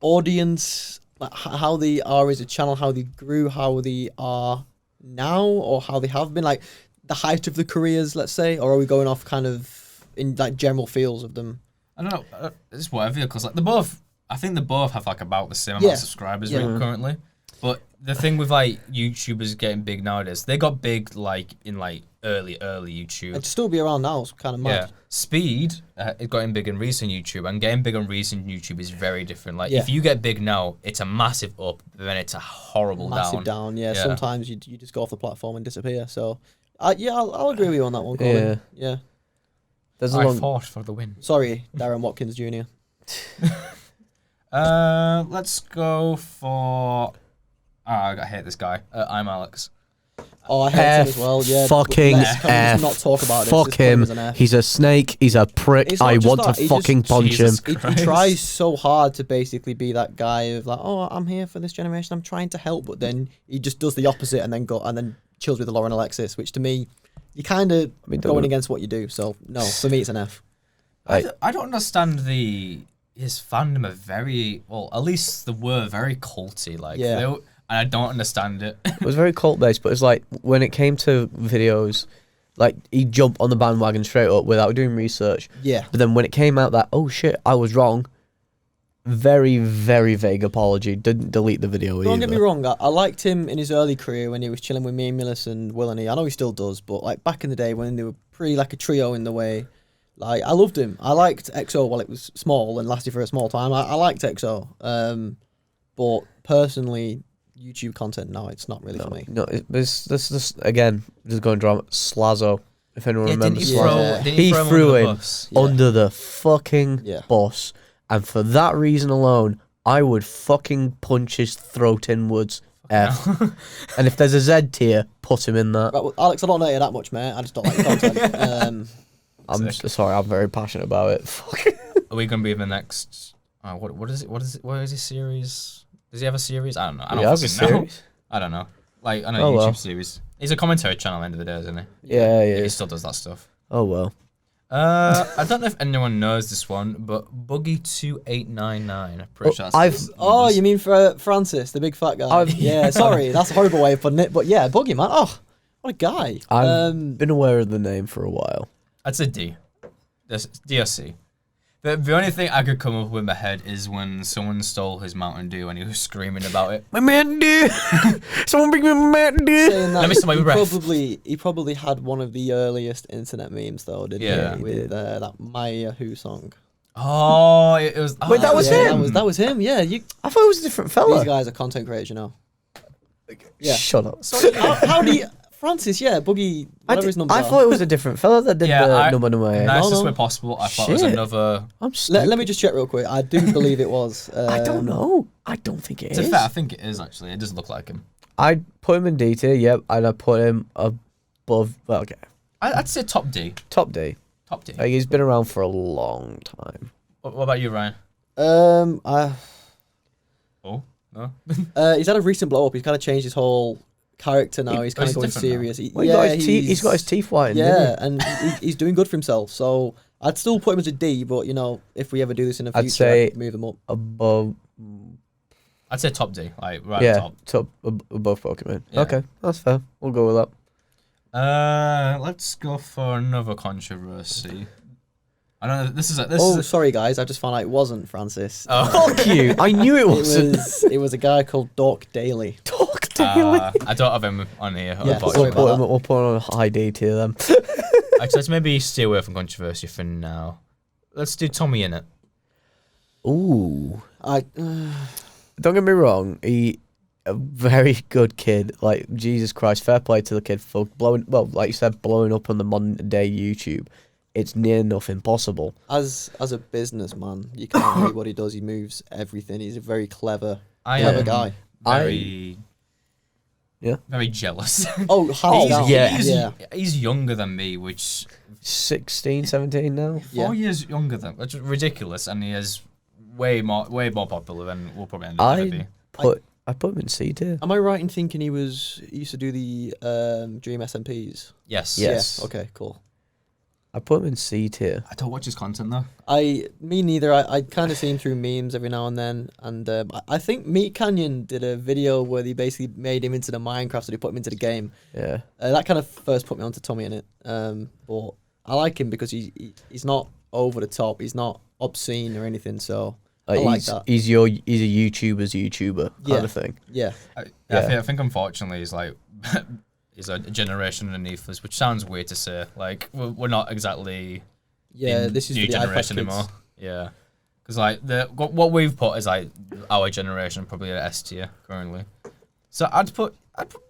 audience, like how they are as a channel, how they grew, how they are now, or how they have been, like the height of the careers, let's say, or are we going off kind of in like general feels of them? I don't know. It's whatever, because like I think they both have like about the same amount of subscribers currently. But the thing with like YouTubers getting big nowadays, they got big like in like early YouTube. And to still be around now is kind of mad. Yeah, Speed it got big in recent YouTube, and getting big on recent YouTube is very different. Like if you get big now, it's a massive up, but then it's a horrible massive down. Yeah, sometimes you just go off the platform and disappear. So I'll agree with you on that one, Colin. Yeah. I fought for the win. Sorry, Darren Watkins Jr. Let's go for. I hate this guy. I'm Alex. Oh, I hate him as well. Yeah. Fucking F. Not talk about it. Fuck him. He's a snake. He's a prick. I want to fucking punch him. He tries so hard to basically be that guy of like, oh, I'm here for this generation. I'm trying to help, but then he just does the opposite and then chills with Lauren Alexis, which to me, you kind of going against what you do. So no, for me it's an F. I don't understand his fandom are very at least they were very culty. Like and I don't understand it. It was very cult based, but it's like when it came to videos, like he'd jump on the bandwagon straight up without doing research. Yeah. But then when it came out that, oh shit, I was wrong, very, very vague apology. Didn't delete the video either. Don't get me wrong, I liked him in his early career when he was chilling with me, Millis and Willany. I know he still does, but like back in the day when they were pretty like a trio in the way, like I loved him. I liked EXO while it was small and lasted for a small time. I liked EXO. But personally, YouTube content, no, it's not really for me. No, this again, just going drama. Slazo, if anyone remembers Slazo. He threw him under the fucking bus. And for that reason alone, I would fucking punch his throat inwards. F. And if there's a Z tier, put him in that. Right, well, Alex, I don't know you that much, mate. I just don't like your content. I'm sorry, I'm very passionate about it. Are we going to be in the next... what is it? What is his series? Does he have a series? I don't know. I don't have a series? I don't know. Like, I know YouTube series. He's a commentary channel at the end of the day, isn't he? Yeah. He still does that stuff. Oh, well. I don't know if anyone knows this one, but Buggy2899. I'm pretty sure that's you mean for Francis, the big fat guy? Yeah, sorry, that's a horrible way of putting it, but yeah, Buggy, man. Oh, what a guy. I've been aware of the name for a while. That's a D. That's D or C. The only thing I could come up with in my head is when someone stole his Mountain Dew and he was screaming about it. My Mountain Dew! Someone bring me my Mountain Dew! Let me smell my breath. He probably had one of the earliest internet memes though, didn't he? With that Maya Who song. Oh, it was... Wait, that was him? That was him, yeah. I thought it was a different fella. These guys are content creators, you know. Yeah. Shut up. So, how do you... Francis, Buggy, whatever his number. I thought it was a different fella that did the number. Nicest way possible. I thought it was another. Let me just check real quick. I do believe it was. I don't know. I don't think it is. Fair, I think it is actually. It doesn't look like him. I'd put him in D tier, yep, and I'd put him above. Well, okay. I'd say top D. Top D. Top D. Like, he's been around for a long time. What about you, Ryan? No. He's had a recent blow up. He's kind of changed his whole character now. He's kind of going serious. He's got his teeth whitened. Yeah, and he's doing good for himself. So I'd still put him as a D, but you know, if we ever do this in the future, I'd say I'd move him up above. I'd say top D, like right Yeah, on top. above Pokemon. Yeah. Okay, that's fair. We'll go with that. Let's go for another controversy. I don't know. This Oh, is. sorry guys, I just found out it wasn't Francis. Oh. Fuck you! I knew it wasn't. It was a guy called Doc Daly. Talk daily. I don't have him on here. Yeah, unfortunately. sorry about We'll put him on high D tier then. Actually, let's maybe stay away from controversy for now. Let's do Tommy in it. Ooh. I Don't get me wrong, a very good kid. Like, Jesus Christ, fair play to the kid for like you said, blowing up on the modern day YouTube. It's near enough impossible. as a businessman, you can't read what he does. He moves everything. He's a very clever am guy. Very jealous. Oh, hands down. yeah. He's younger than me, which 16, 17 now. 4 years younger than, which is ridiculous, and he is way more popular than we'll probably end up maybe. I put him in C tier. Am I right in thinking he used to do the Dream SMPs? Yes. Yes. Yeah. Okay. Cool. I put him in C tier. I don't watch his content though. Me neither. I kind of see him through memes every now and then, and I think Meat Canyon did a video where they basically made him into the Minecraft, so they put him into the game. Yeah. That kind of first put me onto Tommy in it. But I like him because he's not over the top. He's not obscene or anything. So I like that. He's a YouTuber's YouTuber kind of thing. Yeah. I think unfortunately he's like he's a generation underneath us, which sounds weird to say. Like we're not exactly This is new for the generation iPad kids. anymore. Yeah, because like what we've put is like our generation, probably at S tier currently. So I'd put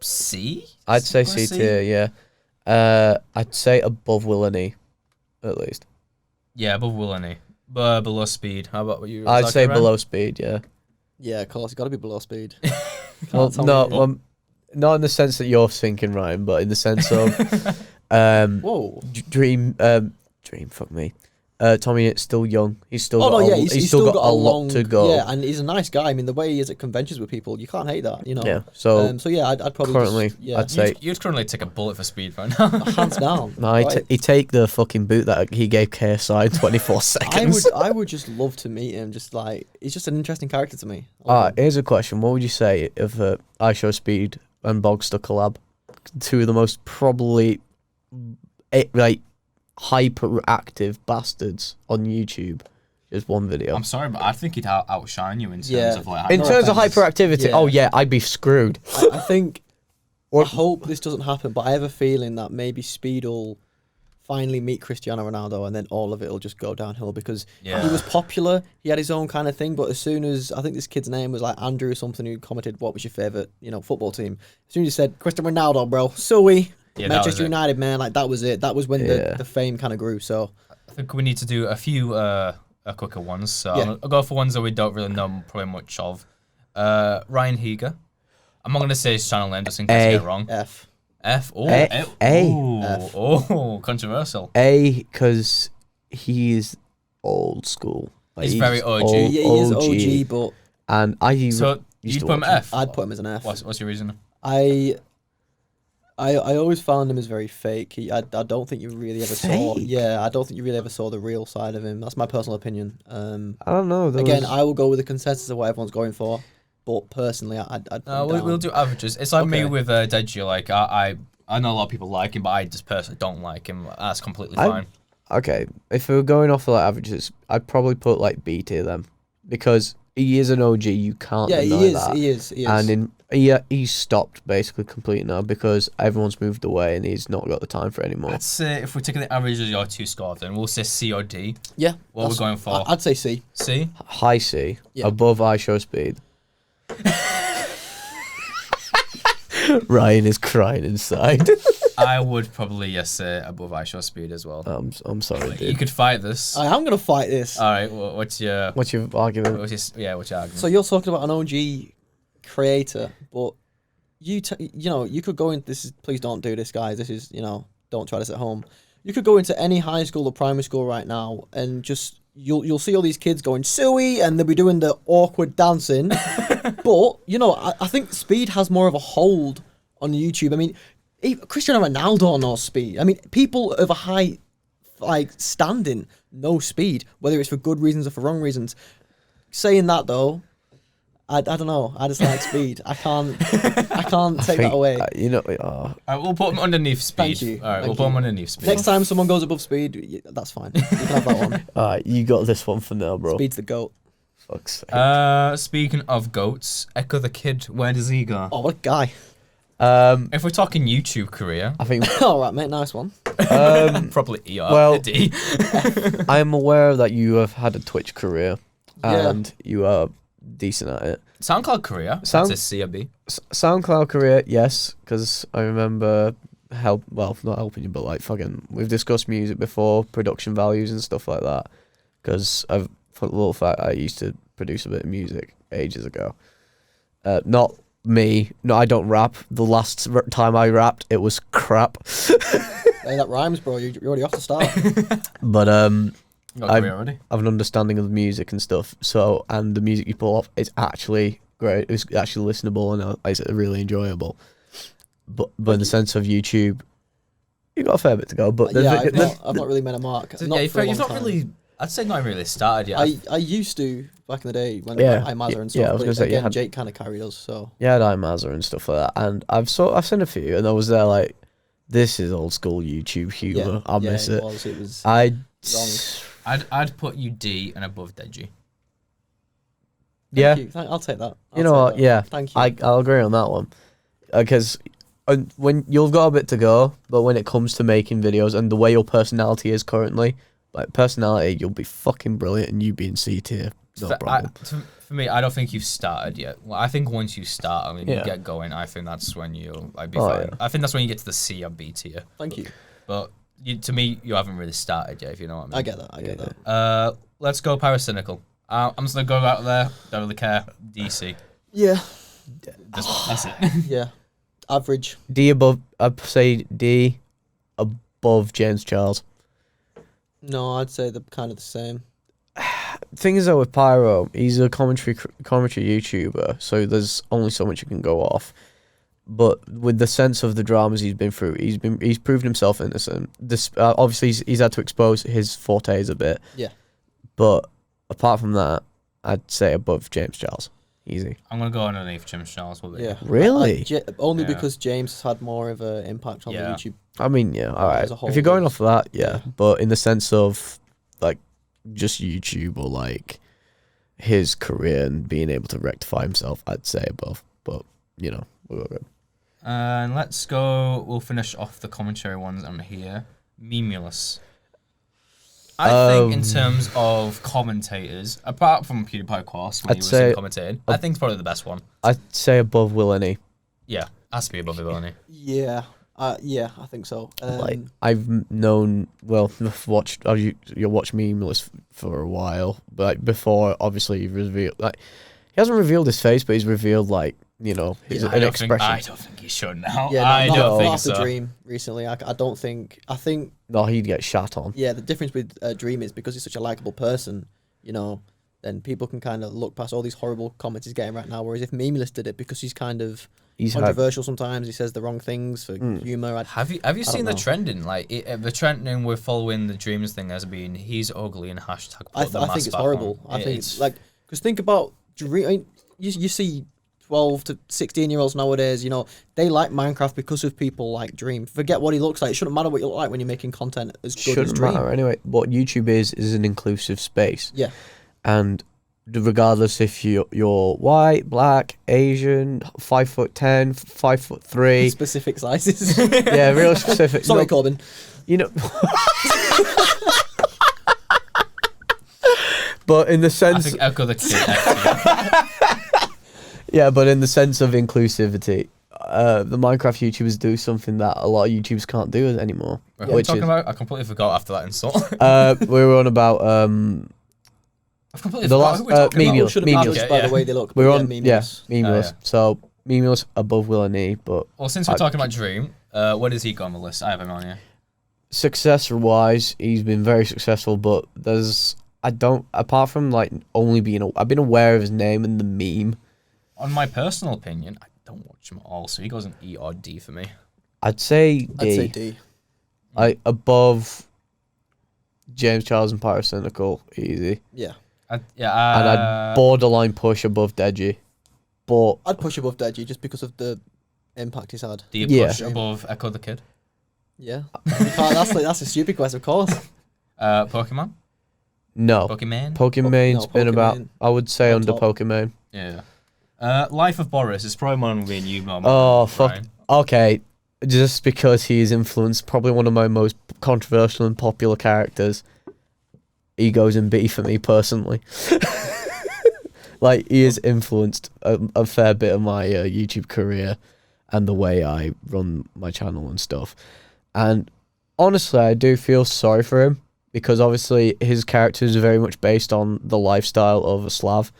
C. I'd say C tier. Yeah. I'd say above Willany, at least. Yeah, above Willany. Below Speed. How about you? I'd say below Speed. Yeah. Yeah, of course. It's got to be below speed. Well, tell no, me. not in the sense that you're thinking, Ryan, but in the sense of Whoa. Dream. Fuck me. Tommy is still young. He's still He's still got a lot to go. Yeah, and he's a nice guy. I mean, the way he is at conventions with people, you can't hate that, you know. Yeah. So yeah, I'd probably currently, I'd say You'd currently take a bullet for Speed right now. hands down. no. Right. He take the fucking boot that he gave KSI in 24 seconds. I would just love to meet him. Just like he's just an interesting character to me. I love him. Here's a question: what would you say if I Show Speed and Boggster collab? Two of the most probably hyperactive bastards on YouTube. Just one video. I'm sorry, but I think he'd outshine you in terms Yeah. of like. In No terms of offense. hyperactivity, Yeah. oh yeah, I'd be screwed. I think. I hope this doesn't happen, but I have a feeling that maybe Speed will finally meet Cristiano Ronaldo, and then all of it will just go downhill because he was popular. He had his own kind of thing, but as soon as I think this kid's name was like Andrew or something, who commented, "What was your favorite, football team?" As soon as he said Cristiano Ronaldo, bro, Scvttyy, Manchester United, man, like that was it. That was when the fame kind of grew. So I think we need to do a few quicker ones. So Yeah. I'll go for ones that we don't really know probably much of. Ryan Higa. I'm not gonna say his channel name just in case I get it wrong. F. F. Oh, A. F. Oh, controversial. Because he's old school. Like, He's very OG. Yeah, he is OG, but And I So you'd put him at F. I'd put him as an F. What's your reason? I always found him as very fake. I don't think you really ever saw. Fake? Yeah, I don't think you really ever saw the real side of him. That's my personal opinion. I don't know. Again, I will go with the consensus of what everyone's going for, but personally, I'd put him down. We'll do averages. It's like me Okay. with Deji. Like I know a lot of people like him, but I just personally don't like him. That's completely fine. Okay, if we were going off of like averages, I'd probably put like B tier then, because he is an OG. You can't Yeah, deny he is. that. He is. He is. And he's stopped basically completely now because everyone's moved away and he's not got the time for it anymore. I'd say if we're taking the averages of your two scores, then we'll say C or D. yeah. What we're that's- going for? I'd say C. C. High C, Yeah. above I Show Speed. Ryan is crying inside. I would probably say above I Show Speed as well. I'm sorry, You dude. could fight this. I am gonna fight this. All right. What's your What's your argument? what's your argument? So you're talking about an OG creator, but you could go in. Please don't do this, guys. This is don't try this at home. You could go into any high school or primary school right now and just you'll see all these kids going Scvttyy and they'll be doing the awkward dancing. But I think Speed has more of a hold on YouTube. I mean, Cristiano Ronaldo knows Speed. I mean, people of a high standing know Speed, whether it's for good reasons or for wrong reasons. Saying that though, I don't know. I just like speed. I can't take that away. You know, Alright, we'll put him underneath speed. Thank you. Alright, we'll Thank put him you. underneath speed. Next time someone goes above speed, that's fine. You can have that one. you got this one for now, bro. Speed's the goat. Fuck's sake. Speaking of goats, Echo the Kid, where does he go? Oh, what a guy. If we're talking YouTube career, I think. All right, mate. Nice one. probably ER. Well- D. I'm aware that you have had a Twitch career, Yeah. and you are decent at it. SoundCloud career. That's a C or B. SoundCloud career, yes, because I remember not helping you, but like fucking, we've discussed music before, production values and stuff like that. Because for the little fact, I used to produce a bit of music ages ago. Not me. No, I don't rap. The last time I rapped, it was crap. Hey, that rhymes, bro. You're already off the start. But Got a career already. I have an understanding of the music and stuff. So, and the music you pull off is actually great. It's actually listenable and it's really enjoyable. But in the sense of YouTube, you got a fair bit to go. But Yeah, I've not really made a mark. So, Not yeah, for a you've long not time. really. I'd say not really started yet. I used to back in the day when Yeah, I Mazza and stuff. yeah, I was but gonna say, you again, had- Jake kind of carried us. So yeah, I had iMazza and stuff like that. And I've seen a few, and I was there like, this is old school YouTube humor. yeah, I miss it. It was. I'd put you D and above Deji. Yeah. Thank you. I'll take that. You know what? Yeah, Thank you. I'll agree on that one, because when you've got a bit to go, but when it comes to making videos and the way your personality is currently, like personality, you'll be fucking brilliant, and you being C tier, no problem. For me, I don't think you've started yet. Well, I think once you start, I mean, you Yeah. get going. I think that's when you'll be Oh, fine. yeah. I think that's when you get to the C or B tier. Thank you. But to me, you haven't really started yet. If you know what I mean. I get that. I get that. Let's go Paracynical. I'm just gonna go out there. Don't really care. DC. Yeah. That's it. Yeah. Average. D above, I'd say D above James Charles. No, I'd say they're kind of the same. Thing is though with Pyro, he's a commentary YouTuber, so there's only so much you can go off. But with the sense of the dramas he's been through, he's proven himself innocent. This obviously he's had to expose his fortes a bit. Yeah. But apart from that, I'd say above James Charles. Easy. I'm gonna go underneath James Charles. Yeah. Really? Only Yeah. because James has had more of an impact on the Yeah. YouTube. I mean, yeah, all right. As a whole, If you're going there's- off of that, yeah. yeah. But in the sense of like just YouTube or like his career and being able to rectify himself, I'd say above. But you know, we're good. And let's go. We'll finish off the commentary ones on here. Memulous. I think in terms of commentators, apart from PewDiePie, of course, when I'd he was say commentating, I think it's probably the best one. I'd say above Will and E. Yeah, has to be above Villainy. Yeah. Yeah, I think so. Like I've known, well, watched you watched Memulous for a while, but like, before obviously he revealed, like he hasn't revealed his face, but he's revealed like, you know, his I an don't expression. think he should now. yeah, I don't think not so. the Dream recently. I don't think. I think No, he'd get shat on. yeah, the difference with Dream is because he's such a likable person, you know, then people can kind of look past all these horrible comments he's getting right now. Whereas if Memulous did it, because he's kind of He's had, controversial sometimes, he says the wrong things for humor. Have you seen the know. trending? Like the trending we're following the Dreams thing has been he's ugly and hashtag. I Put the think mask it's back horrible. on. I think it's like, because think about Dream. I mean, you see 12 to 16-year-olds nowadays, you know, they like Minecraft because of people like Dream. Forget what he looks like. It shouldn't matter what you look like when you're making content as good as shouldn't Dream. matter anyway. What YouTube is an inclusive space. Yeah. And regardless if you're white, black, Asian, 5'10", 5'3", Specific sizes. yeah, real specific. Sorry, No, Corbin. you know. But in the I sense, think Echo the Kid. yeah, but in the sense of inclusivity, the Minecraft YouTubers do something that a lot of YouTubers can't do anymore. What are we talking about? I completely forgot after that insult. We were on about I've completely the forgot last who we're talking Memulous. People shouldn't be Memulous. judged by Yeah. the way they look. We're but on Memulous. Memulous. Oh, yeah. So Memulous above Will and E, but Well, since we're talking about Dream, where does he go on the list? I have him on here. success wise, he's been very successful. But apart from like only being, I've been aware of his name and the meme. On my personal opinion, I don't watch him at all, so he goes an E or D for me. I'd say D. I'd say D. Above James Charles and Pyrocynical, easy. Yeah. Yeah, And I'd borderline push above Deji. but I'd push above Deji just because of the impact he's had. Do you Yeah. push above Echo the Kid? Yeah, you can't, that's a stupid quest, of course. Pokemon? no. Pokemon? Pokemon's No, been about, Pokemon. I would say, On under top. Pokemon. Yeah. Life of Boris is probably one of me and you, Mom. Oh, fuck. Okay, just because he's influenced probably one of my most controversial and popular characters. He goes in B for me personally. Like, he has influenced a fair bit of my YouTube career and the way I run my channel and stuff. And honestly, I do feel sorry for him because obviously his character is very much based on the lifestyle of a Slav.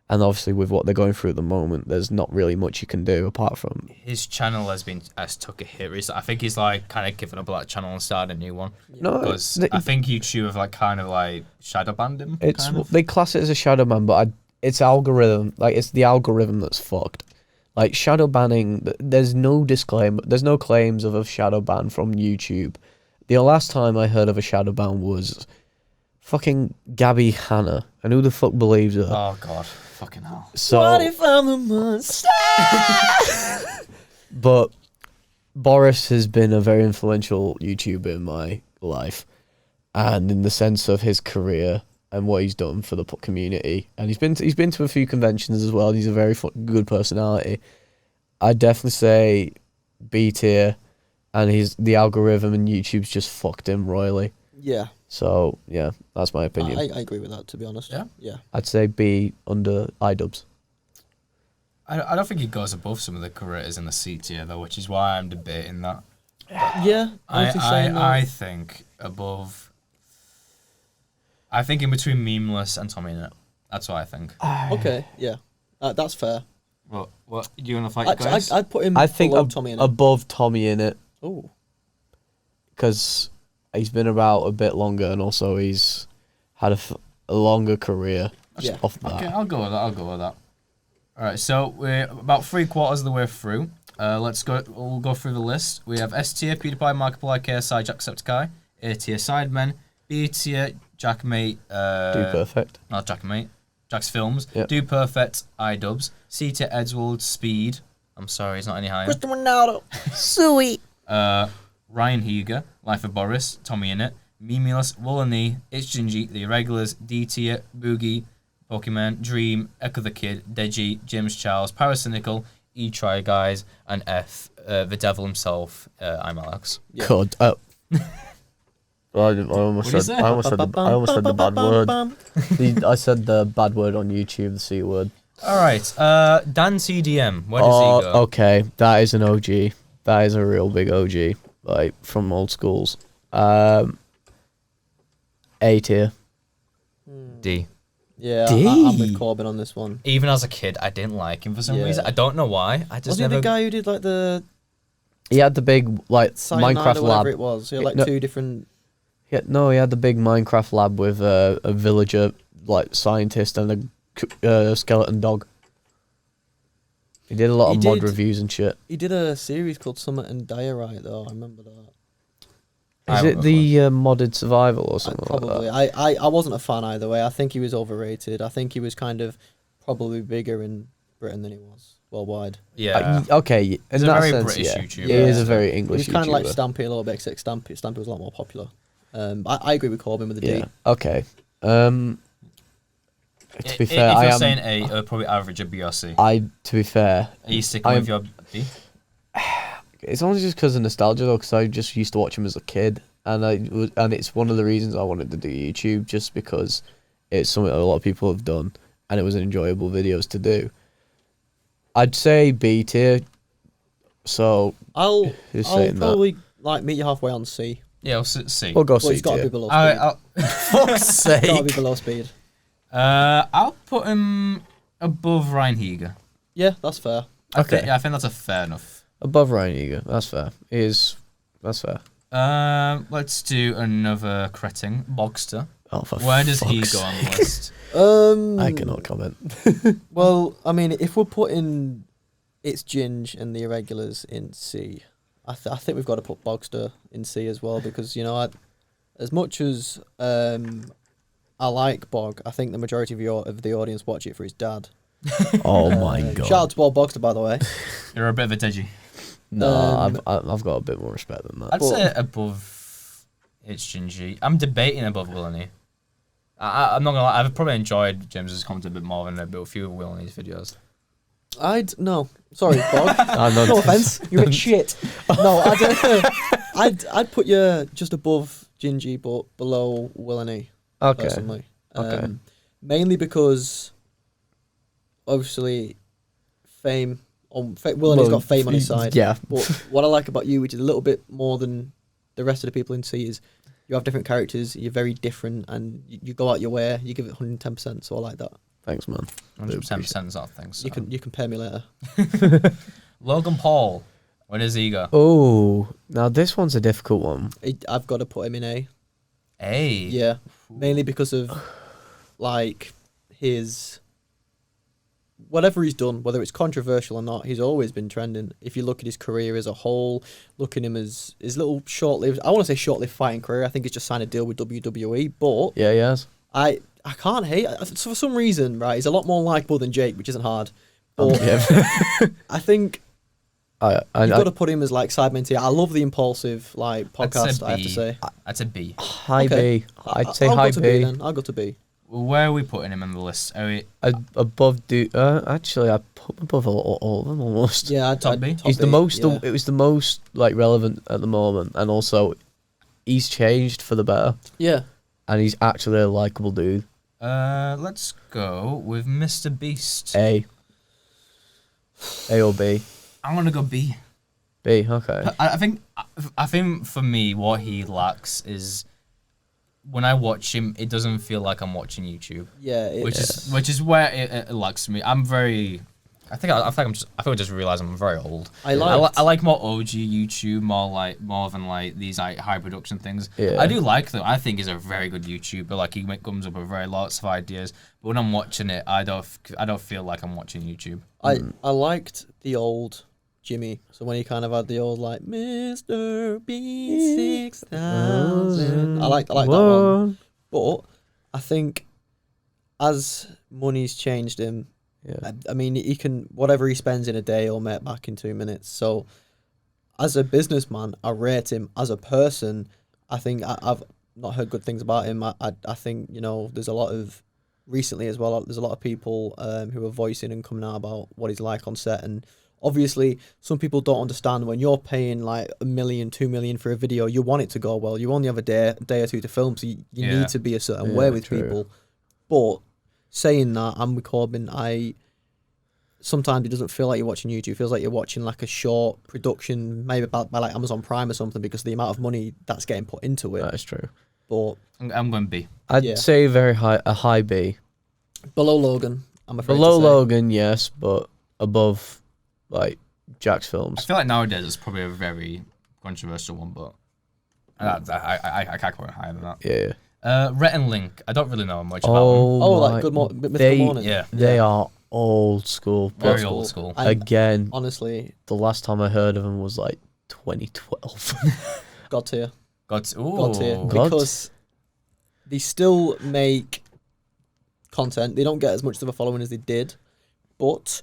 And obviously with what they're going through at the moment, there's not really much you can do apart from... His channel has took a hit recently. I think he's like kind of given up that channel and started a new one. No, Because I think YouTube have like kind of like shadow banned him. It's kind of. They class it as a shadow ban, but it's algorithm. Like, it's the algorithm that's fucked. Like, shadow banning, there's no disclaimer. There's no claims of a shadow ban from YouTube. The last time I heard of a shadow ban was fucking Gabby Hanna. And who the fuck believes her? Oh god, fucking hell. So, What if I'm the monster? but Boris has been a very influential YouTuber in my life. And in the sense of his career and what he's done for the community, and he's been to a few conventions as well. And he's a very good personality. I'd definitely say B tier, and the algorithm and YouTube's just fucked him royally. Yeah, So yeah, that's my opinion. I agree with that, to be honest. Yeah. I'd say B under iDubbbz. I don't think he goes above some of the creators in the C tier though, which is why I'm debating that. Yeah, honestly saying that. I think above. I think in between Memeless and Tommy Innit. That's what I think. Okay, yeah. That's fair. What do you want to fight, guys? I'd put him I think below Tommy in it. above Tommy in it Oh. because he's been about a bit longer, and also he's had a longer career. Yeah. Off that. Okay, I'll go with that. All right, so we're about 3/4 of the way through. Let's go. We'll go through the list. We have S tier, PewDiePie, Markiplier, KSI, Jacksepticeye. A tier, Sidemen. B tier, Jackmate. Do perfect. Not Jackmate. Jack's Films. Yep. Do Perfect, iDubbbz. C tier, Edgewold, Speed. I'm sorry, it's not any higher. Cristiano Ronaldo. Sweet. Ryan Heger, Life of Boris, Tommy Innit, Memeless, Woolany, It's Gingee, The Irregulars, D tier, Boogie, Pokemon, Dream, Echo the Kid, Deji, James Charles, Paracynical, E Try Guys, and F, the devil himself, I'm Alex. Yeah. God. I almost What'd said you say? I almost said the bad word. I said the bad word on YouTube, the C word. All right, Dan CDM, where does he go? Okay, that is an OG. That is a real big OG, like from old schools. A tier. D. Yeah, D. I'm with Corbin on this one. Even as a kid, I didn't like him for some Yeah. reason. I don't know why. I just Wasn't he never. the guy who did like the He had the big like Cyanide Minecraft or whatever lab. it was? He had like No. two different. He had the big Minecraft lab with a villager like scientist and a skeleton dog. He did a lot He of mod did. reviews and shit. He did a series called Summit and Diorite though. I remember that. Is it the modded survival or something Probably. like that? I wasn't a fan either way. I think he was overrated. I think he was kind of probably bigger in Britain than he was worldwide. Yeah. Okay, in He's a that very sense, British yeah. YouTuber. He is Yeah. a very He English was kind of like YouTuber. Stampy a little bit, except Stampy was a lot more popular. I agree with Corbin with the D. Yeah. Okay. To be fair, if I you're am. saying A, probably average a B or C. To be fair, Are you sticking I with your B? it's only just because of nostalgia though, because I just used to watch him as a kid, and it's one of the reasons I wanted to do YouTube, just because it's something that a lot of people have done, and it was enjoyable videos to do. I'd say B tier. So I'll who's saying that? probably like meet you halfway on C. Yeah, I'll C. We'll go Well, C he's got to be tier. below speed. Fuck's Got to be sake! below speed. I'll put him above Ryan Heger. Yeah, that's fair. Okay. I think that's a fair enough. Above Ryan Eager. That's fair. That's fair. Let's do another cretin. Boggster. Oh, for Where does he fuck's go on the sake. list? I cannot comment. Well, I mean, if we're putting It's Ginge and the Irregulars in C, I think we've got to put Boggster in C as well, because, you know, as much as I like Bog, I think the majority of the audience watch it for his dad. Oh my god. Shout out to Boggster, by the way. You're a bit of a digi. No, I've got a bit more respect than that. I'd say above it's gingee. I'm debating above Willany. I'm not gonna lie, I've probably enjoyed James's content a bit more than a few of Willany's videos. No, sorry, Bog. No No offense, you're a shit. No, I'd put you just above gingee, but below Willany. Okay. Personally, Okay. mainly because obviously fame. Willany's got fame on his side. Yeah. But what I like about you, which is a little bit more than the rest of the people in C, is you have different characters. You're very different, and you go out your way. You give it 110%. So I like that. Thanks, man. 100% is that thing. So. You can pay me later. Logan Paul. Where does he go? Oh, now this one's a difficult one. I've got to put him in A. A. Yeah, mainly because of like his whatever he's done, whether it's controversial or not, he's always been trending. If you look at his career as a whole, look at him as his little short-lived, I want to say short-lived fighting career. I think he's just signed a deal with WWE, but Yeah, he has. I can't hate. So for some reason, right, he's a lot more likable than Jake, which isn't hard. But Yeah. I think I you've got to put him as like Sidemen tier. I love the impulsive like I'd say podcast. I have to B. say. That's a B. high Okay. B. I'd say I'll high go to B. B. Then I'll go to B. Where are we putting him in the list? Are we Above actually, I put him above all of them almost. Yeah, Top B? He's the B, most. yeah. It was the most like relevant at the moment, and also he's changed for the better, Yeah. and he's actually a likable dude. let's go with Mr. Beast. A or B. I'm gonna go B. B. Okay. I think for me, what he lacks is when I watch him, it doesn't feel like I'm watching YouTube. Yeah. Which is where it lacks me. I'm very. I think I just realized I'm very old. I like more OG YouTube, more than like these like high production things. Yeah. I do like them. I think he's a very good YouTuber. Like he comes up with very lots of ideas. But when I'm watching it, I don't feel like I'm watching YouTube. I liked the old Jimmy. So when he kind of had the old like Mr. B 6000, I like that one. But I think as money's changed him, Yeah. I mean he can whatever he spends in a day he'll make back in 2 minutes. So as a businessman, I rate him. As a person, I think I've not heard good things about him. I think there's a lot of recently as well. There's a lot of people who are voicing and coming out about what he's like on set, and obviously some people don't understand when you're paying like $1 million, $2 million for a video. You want it to go well. You only have a day or two to film, so you need to be a certain way with people. But saying that, I'm with Corbin. Sometimes it doesn't feel like you're watching YouTube. It feels like you're watching like a short production, maybe by like Amazon Prime or something, because of the amount of money that's getting put into it. That is true. But I'm going B. I'd say a high B. below Logan, I'm afraid. Below to say. Logan, yes, but above like Jack's I films. feel like nowadays it's probably a very controversial one, but I can't go higher than that. Yeah. Rhett and Link. I don't really know much about them. Like Good Mythical Morning. Yeah. They are old school. Very old school. And Again, honestly, the last time I heard of them was like 2012. God tier. God tier. God. Because they still make content. They don't get as much of a following as they did. But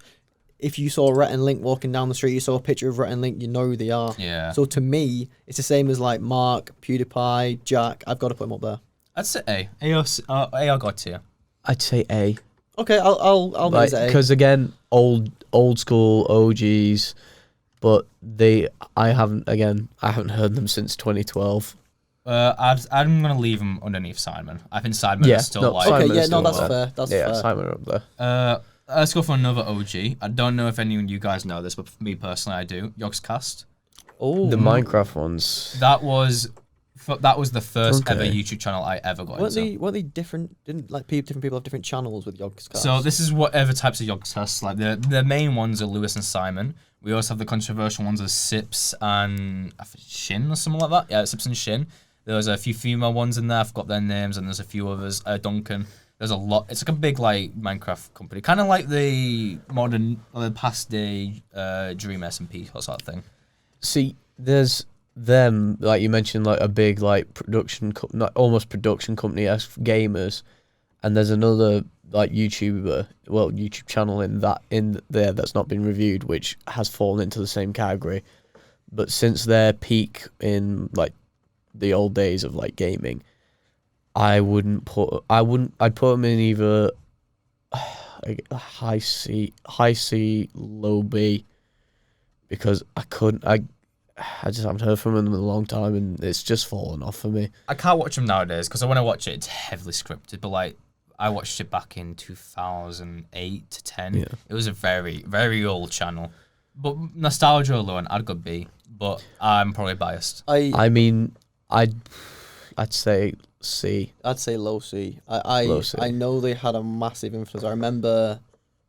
if you saw Rhett and Link walking down the street, you saw a picture of Rhett and Link, you know who they are. Yeah. So to me, it's the same as like Mark, PewDiePie, Jack. I've got to put them up there. I'd say A. A or God tier. I'd say A. Okay, I'll make it A. Because again, old school OGs, but I haven't heard them since 2012. I'm gonna leave them underneath Simon. I think Simon is still like. Okay, Simon is yeah, no, still that's there. fair. That's fair. Simon are up there. Let's go for another OG. I don't know if any of you guys know this, but for me personally, I do. Yogscast. Oh, The Minecraft ones. That was the first ever YouTube channel I ever got into. weren't they different? Didn't like different people have different channels with Yogscast? So this is whatever types of Yogscasts. Like the main ones are Lewis and Simon. We also have the controversial ones as Sips and Shin or something like that. Yeah, Sips and Shin. There's a few female ones in there. I forgot their names, and there's a few others. Duncan. There's a lot. It's like a big like Minecraft company, kind of like the modern, or the past day Dream SMP or sort of thing. See, there's them, like you mentioned, like a big like production, almost production company as gamers, and there's another like YouTube channel in there that's not been reviewed, which has fallen into the same category. But since their peak in like the old days of like gaming, I'd put them in either high C, low B, because I just haven't heard from them in a long time, and it's just fallen off for me. I can't watch them nowadays because when I watch it, it's heavily scripted. But like, I watched it back in 2008 to 10. Yeah. It was a very, very old channel. But nostalgia alone, I'd go B. But I'm probably biased. I mean, I'd say C. I'd say low C. Low C. I know they had a massive influence. I remember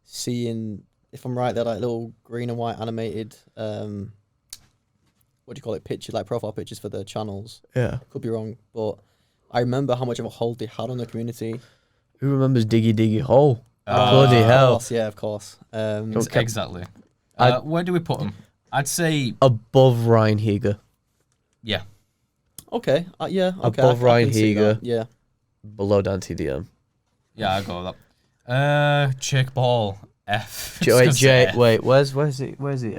seeing, if I'm right, they're like little green and white animated, what do you call it, pictures, like profile pictures for the channels. Yeah. Could be wrong, but I remember how much of a hold they had on the community. Who remembers Diggy Diggy Hole? Bloody hell. Of course, yeah, of course. Exactly. Where do we put them? I'd say above Ryan Heger. Yeah. Okay. Yeah. Okay. Above I Ryan can see Heger. that, yeah. Below Dante DM. Yeah, I'll go with that. Jake Ball. F. Wait, where's he? There he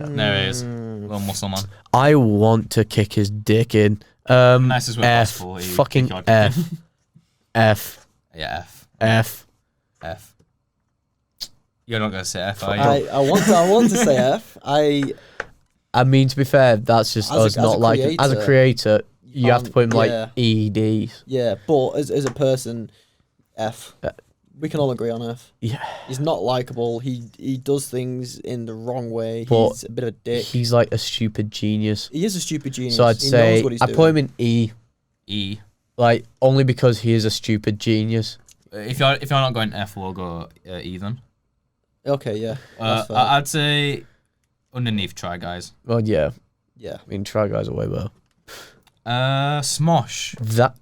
is. Little muscle man. I want to kick his dick in. Nicest way F. possible. Fucking F. F. Yeah, F. F. You're not gonna say F, are you? I want to say F. I mean, to be fair, that's just us not like as a creator. You have to put him like ED. Yeah, but as a person, F. We can all agree on F. Yeah. He's not likable. He does things in the wrong way. But he's a bit of a dick. He's like a stupid genius. He is a stupid genius. So I'd say I put him in E. E. Like only because he is a stupid genius. If you're not going F, we'll go E then. Okay, yeah. I'd say underneath Try Guys. Well, yeah. Yeah. I mean, Try Guys are way better. Smosh. That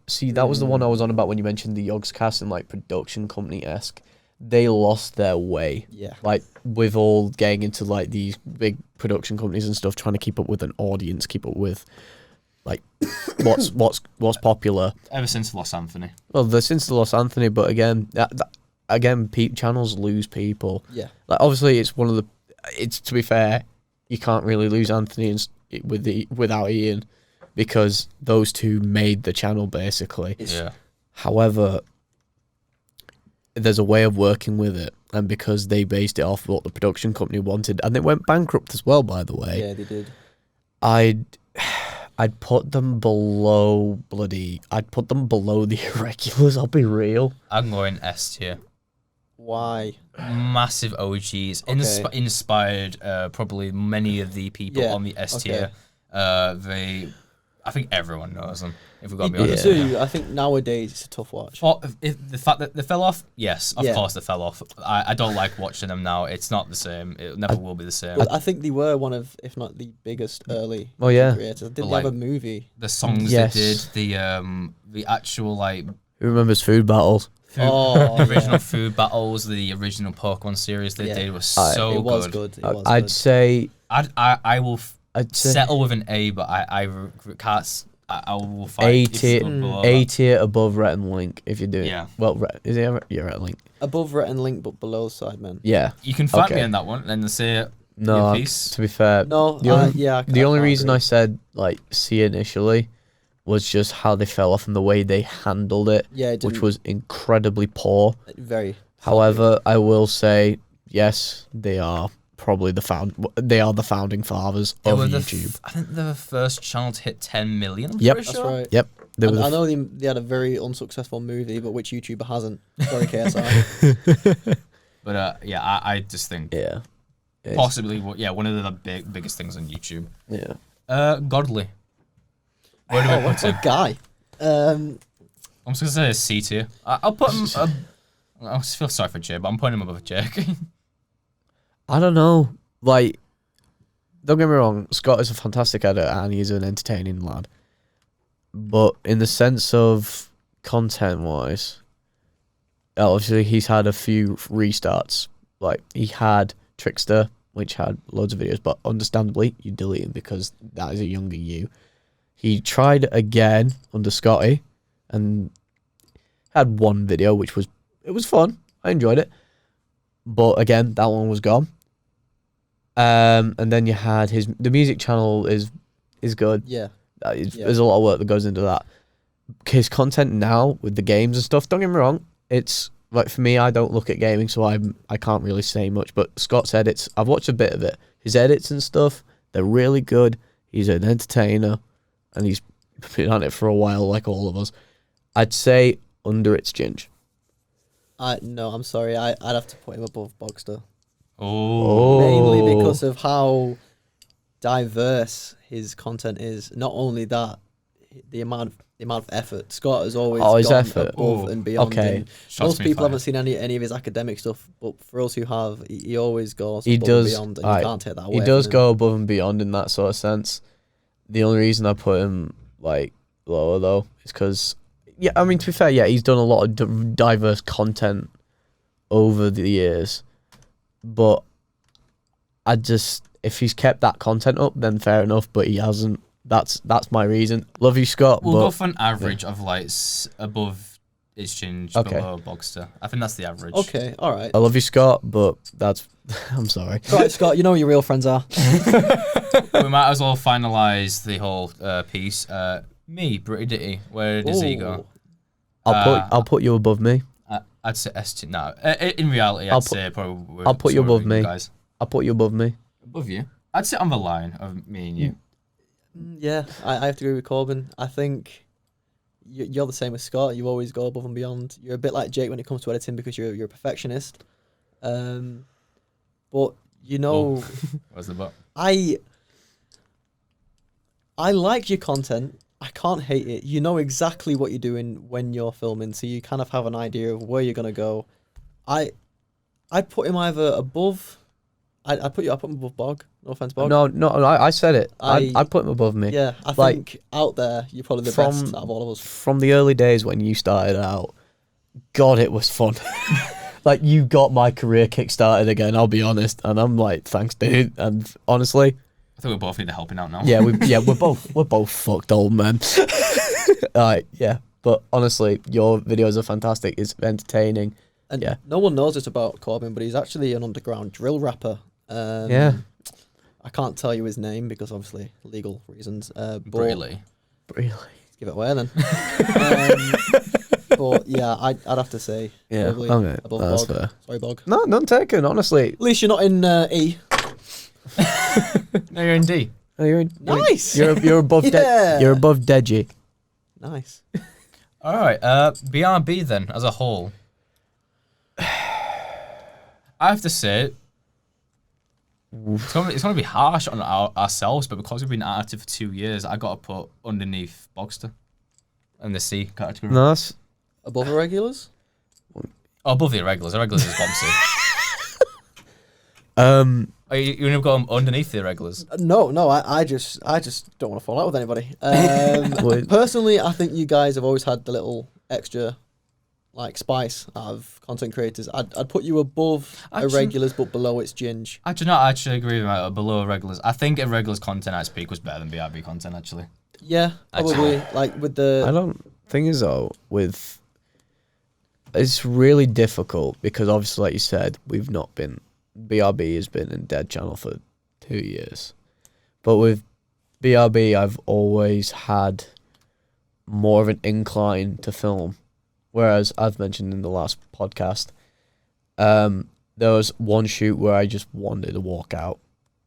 was the one I was on about when you mentioned the Yogscast and like production company-esque. They lost their way. Yeah. Like with all getting into like these big production companies and stuff, trying to keep up with an audience, keep up with like what's popular. Ever since Los Anthony. Well, since the Los Anthony, but again, channels lose people. Yeah. Like obviously, it's one of the. It's to be fair, you can't really lose Anthony without Ian, because those two made the channel basically. Yeah. However, there's a way of working with it, and because they based it off what the production company wanted, and they went bankrupt as well, by the way. Yeah, they did. I'd put them below I'd put them below the Irregulars, I'll be real. I'm going S tier. Why? Massive OGs. Okay. Inspired probably many of the people on the S tier. I think everyone knows them, if we've got to be honest. I think nowadays it's a tough watch. If the fact that they fell off, yes, of course they fell off. I don't like watching them now. It's not the same. It never will be the same. But I think they were one of, if not the biggest early creators. Did they have a movie? The songs they did, the actual like... Who remembers Food Battles? Original Food Battles, the original Pokemon series they did was so good. It was good. I'd say... I will settle with an A, but I can't... I will fight. A tier above Rhett and Link if you're doing. Yeah. Well, Rhett and Link. Above Rhett and Link, but below Sidemen. Yeah. You can fight me on that one, and then say no. To be fair, no. The only reason I said like C initially was just how they fell off and the way they handled it. Yeah, which was incredibly poor. Very. However, I will say yes, they are probably the founding fathers of YouTube. I think they're the first channel to hit 10 million. That's right. Yep. I know they had a very unsuccessful movie, but which YouTuber hasn't? Sorry, KSI. But I just think possibly one of the biggest things on YouTube. Yeah. What Godly. a guy. I'm just gonna say a C tier. I'll put him. I feel sorry for Jay, but I'm putting him above Jake. I don't know. Like, don't get me wrong, Scott is a fantastic editor and he's an entertaining lad. But in the sense of content-wise, obviously he's had a few restarts. Like, he had Trickster, which had loads of videos, but understandably, you delete him because that is a younger you. He tried again under Scvttyy and had one video, which was it was fun. I enjoyed it. But again, that one was gone. And then you had the music channel is good. Yeah. There's a lot of work that goes into that. His content now with the games and stuff, don't get me wrong, it's like, for me, I don't look at gaming, so I can't really say much, but Scott's edits, I've watched a bit of it. His edits and stuff, they're really good. He's an entertainer, and he's been on it for a while, like all of us. I'd say under its ginge. No, I'm sorry. I'd have to put him above Boggster. Oh. Mainly because of how diverse his content is. Not only that, the amount of effort. Scott has always gone above and beyond. Okay. And most people haven't seen any of his academic stuff, but for us who have, he always goes above and beyond, and you can't take that away. He does go above and beyond in that sort of sense. The only reason I put him like lower though is because, yeah, I mean, to be fair, yeah, he's done a lot of diverse content over the years, but if he's kept that content up, then fair enough, but he hasn't. That's my reason. Love you, Scott. We'll go for an average of like above its ginge, below Boggster. I think that's the average. Okay, all right. I love you, Scott, but that's... I'm sorry. All right, Scott, you know who your real friends are. We might as well finalise the whole piece. Me, Britydity, where does he go? I'll put you above me. I'd say S2. No, in reality, I'd say probably... I'll put you above me. Guys. I'll put you above me. Above you? I'd sit on the line of me and you. Yeah, I have to agree with Corbin. I think you're the same as Scott. You always go above and beyond. You're a bit like Jake when it comes to editing because you're a perfectionist. But you know, where's the but? I like your content. I can't hate it. You know exactly what you're doing when you're filming, so you kind of have an idea of where you're gonna go. I'd put him either above. I'd put him above Bog. No offense, Bog. No, I said it. I'd put him above me. Yeah, I think out there, you're probably the best out of all of us. From the early days when you started out, God, it was fun. Like, you got my career kick-started again, I'll be honest. And I'm like, thanks, dude. And honestly... I think we both need helping out now. Yeah, we're both fucked old men. Alright, yeah. But honestly, your videos are fantastic. It's entertaining. And yeah. No one knows this about Corbin, but he's actually an underground drill rapper. Yeah. I can't tell you his name because obviously legal reasons. Really? Let's give it away then. But yeah, I'd have to say probably above Bog. Fair. Sorry, Bog. No, none taken, honestly. At least you're not in E. No, you're in D. No, you're in, nice. You're above you're above Deji. Nice. All right. BRB then as a whole. I have to say, it's gonna be harsh on ourselves, but because we've been active for 2 years, I gotta put underneath Boggster and the C category. Nice. Above the regulars? Oh, above the irregulars. Irregulars is Bombsy. Are you gonna go underneath the irregulars? No. I just don't want to fall out with anybody. Personally, I think you guys have always had the little extra, like, spice out of content creators. I'd put you above irregulars, but below its ginge. I do not actually agree with that. Below irregulars, I think irregulars content at peak was better than BRB content actually. Yeah, probably. Like with the. Thing is though, it's really difficult because obviously, like you said, BRB has been in Dead Channel for 2 years. But with BRB, I've always had more of an incline to film. Whereas, I've mentioned in the last podcast, there was one shoot where I just wanted to walk out.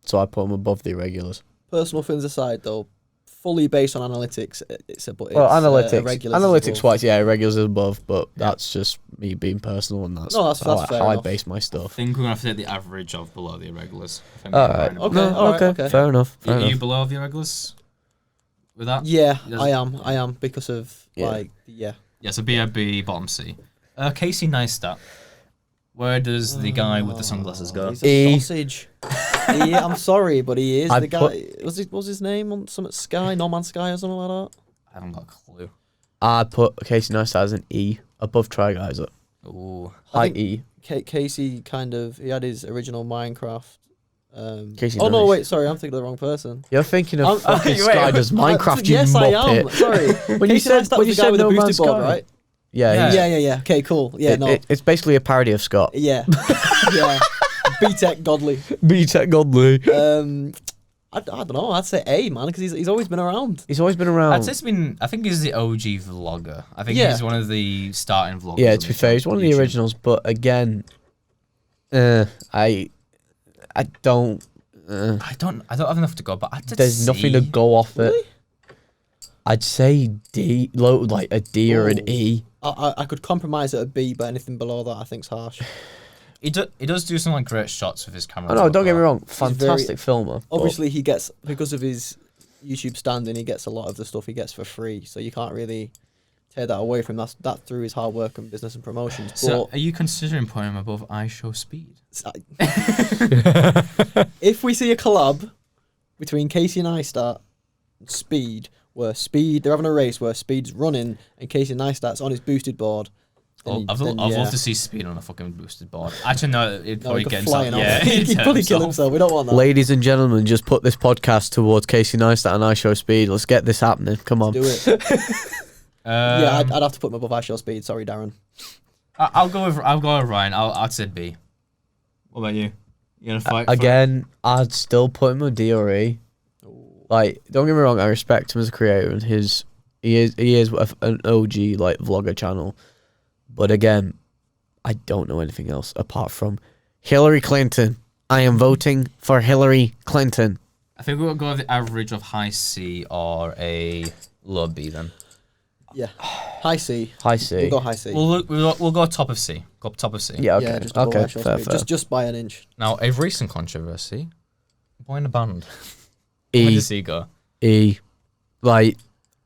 So I put them above the irregulars. Personal things aside, though, fully based on analytics, analytics-wise, yeah, irregulars is above, but that's just me being personal, and that's how I base my stuff. I think we're going to have to take the average of below the irregulars. Alright, okay, fair enough. Are you below the irregulars with that? Yeah, I am, because of, Yeah, so BRB, bottom C. Casey Neistat. Where does the guy with the sunglasses go? He's a sausage. I'm sorry, but he is the guy. Was his name on some Sky, No Man's Sky or something like that? I haven't got a clue. I'd put Casey Neistat as an E, above Try Guys. Ooh. High E. Casey he had his original Minecraft. Casey no, wait, sorry, I'm thinking of the wrong person. You're thinking of fucking Sky does Minecraft, you Yes, muppet. I am. Sorry. When you said the guy with the boosted board, right? Yeah. Yeah. Okay, cool. Yeah, no. It's basically a parody of Scott. Yeah. Yeah. B-Tech Godly. B-Tech Godly. I don't know. I'd say A, man, because he's always been around. He's always been around. I'd say I think he's the OG vlogger. I think he's one of the starting vloggers. Yeah, to be fair, he's one of the originals. But again, I don't have enough to go. But there's nothing to go off it. Really? I'd say D, like a D or an E. I could compromise at a B, but anything below that I think's harsh. He does do some like great shots with his camera. Oh, no, don't get me wrong. Fantastic filmer. Obviously, he gets, because of his YouTube standing, he gets a lot of the stuff he gets for free. So you can't really tear that away from him. That's through his hard work and business and promotions. So but are you considering putting him above iShowSpeed? If we see a collab between Casey and Neistat and Speed, where they're having a race where Speed's running and Casey Neistat's on his boosted board. I'd love to see Speed on a fucking boosted board. Actually, no, he'd probably get himself. flying off. Yeah, He'd probably kill himself. We don't want that. Ladies and gentlemen, just put this podcast towards Casey Neistat and iShowSpeed. Let's get this happening. Come on. Do it. Yeah, I'd have to put him above iShowSpeed. Sorry, Darren. I'll go with Ryan. I'd say B. What about you? You gonna fight again? I'd still put him a D or E. Like, don't get me wrong, I respect him as a creator, and he is an OG like vlogger channel. But again, I don't know anything else apart from Hillary Clinton. I am voting for Hillary Clinton. I think we'll go with the average of high C or a low B then. Yeah, high C. High C. We'll go high C. We'll go top of C. Go top of C. Yeah, okay. Yeah, just above Okay, iShowSpeed. fair. Just by an inch. Now, a recent controversy. Boy in a band. E. Where does he go? E. Like,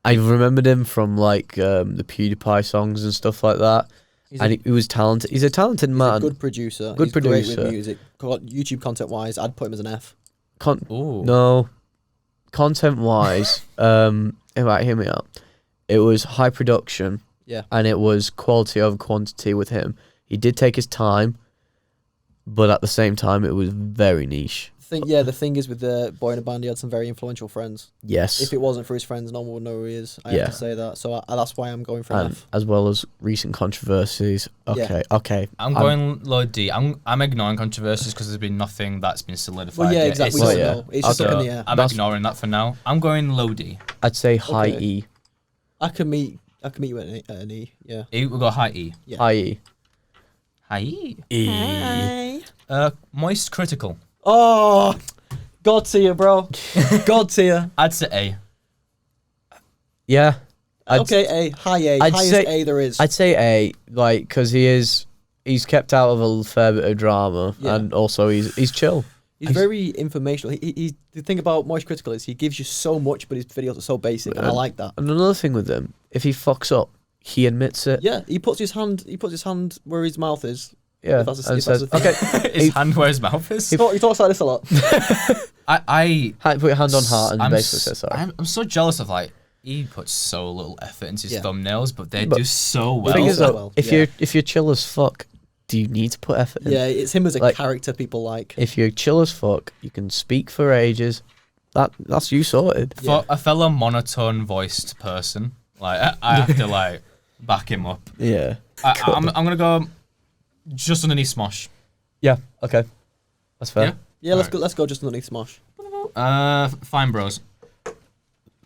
I remembered him from like the PewDiePie songs and stuff like that. He was talented. He's a talented man. He's a good producer. Good He's producer. great with music. YouTube content wise, I'd put him as an F. No. Content wise, right, hear me out. It was high production. Yeah. And it was quality over quantity with him. He did take his time, but at the same time, it was very niche. The thing is with the Boy in a Band, he had some very influential friends. Yes. If it wasn't for his friends, no one would know who he is. I have to say that. So that's why I'm going for an F. As well as recent controversies. Okay, okay. I'm going low D. I'm ignoring controversies because there's been nothing that's been solidified. Well, yeah, yet. exactly. It's, We don't know. It's just up in the air. I'm ignoring that for now. I'm going low D. I'd say high Okay. E. I can meet you at an E. Yeah. E, we'll go high E. Yeah. High E. High E. E. Moist critical. Oh, God tier, bro. God tier. I'd say A. Yeah. Okay, A. High A. Highest A there is. I'd say A, like, because he's kept out of a fair bit of drama, and also he's chill. He's very informational. He the thing about Moist Critical is he gives you so much, but his videos are so basic, and I like that. And another thing with him, if he fucks up, he admits it. Yeah, he puts his hand where his mouth is. Yeah, if that's a, and if that's a says, thing. okay. His hand where his mouth is. He talks like this a lot. I Put your hand on heart and basically say sorry. I'm so jealous of like he puts so little effort into his Yeah. thumbnails, but they do so The thing well. is, though, well, if you're chill as fuck, do you need to put effort in? Yeah, it's him as a Like, character people like. If you're chill as fuck, you can speak for ages. That's you sorted. For a fellow monotone voiced person, like I have to like back him up. Yeah. I'm gonna go just underneath Smosh. Yeah. Okay. That's fair. Yeah, let's go just underneath Smosh. Fine Bros.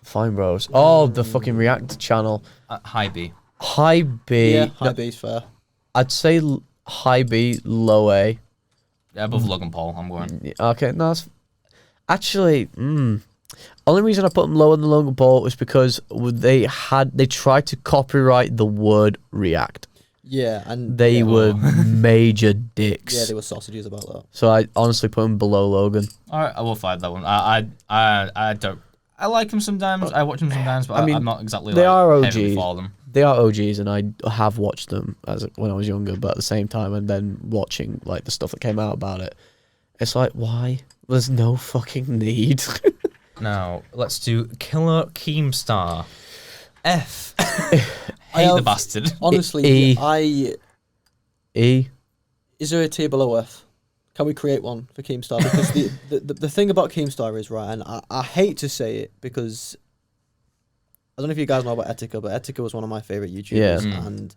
Fine, bros. Oh, the fucking React channel. High B. High B. Yeah, high B's fair. I'd say high B, low A. Yeah, above Logan Paul. I'm going. Okay, no, that's actually. Only reason I put them lower than Logan Paul was because they tried to copyright the word React. Yeah, and They were major dicks. Yeah, they were sausages about that. So I honestly put him below Logan. All right, I will fight that one. I don't. I like him sometimes. I watch him sometimes, but I'm not exactly. They are heavily OGs. for them. They are OGs, and I have watched them when I was younger. But at the same time, and then watching like the stuff that came out about it, it's like, why? There's no fucking need. Now let's do Killer Keemstar. F. Hate the bastard. Honestly, E. Is there a tier below F? Can we create one for Keemstar? Because the thing about Keemstar is, right, and I hate to say it because I don't know if you guys know about Etika, but Etika was one of my favourite YouTubers, and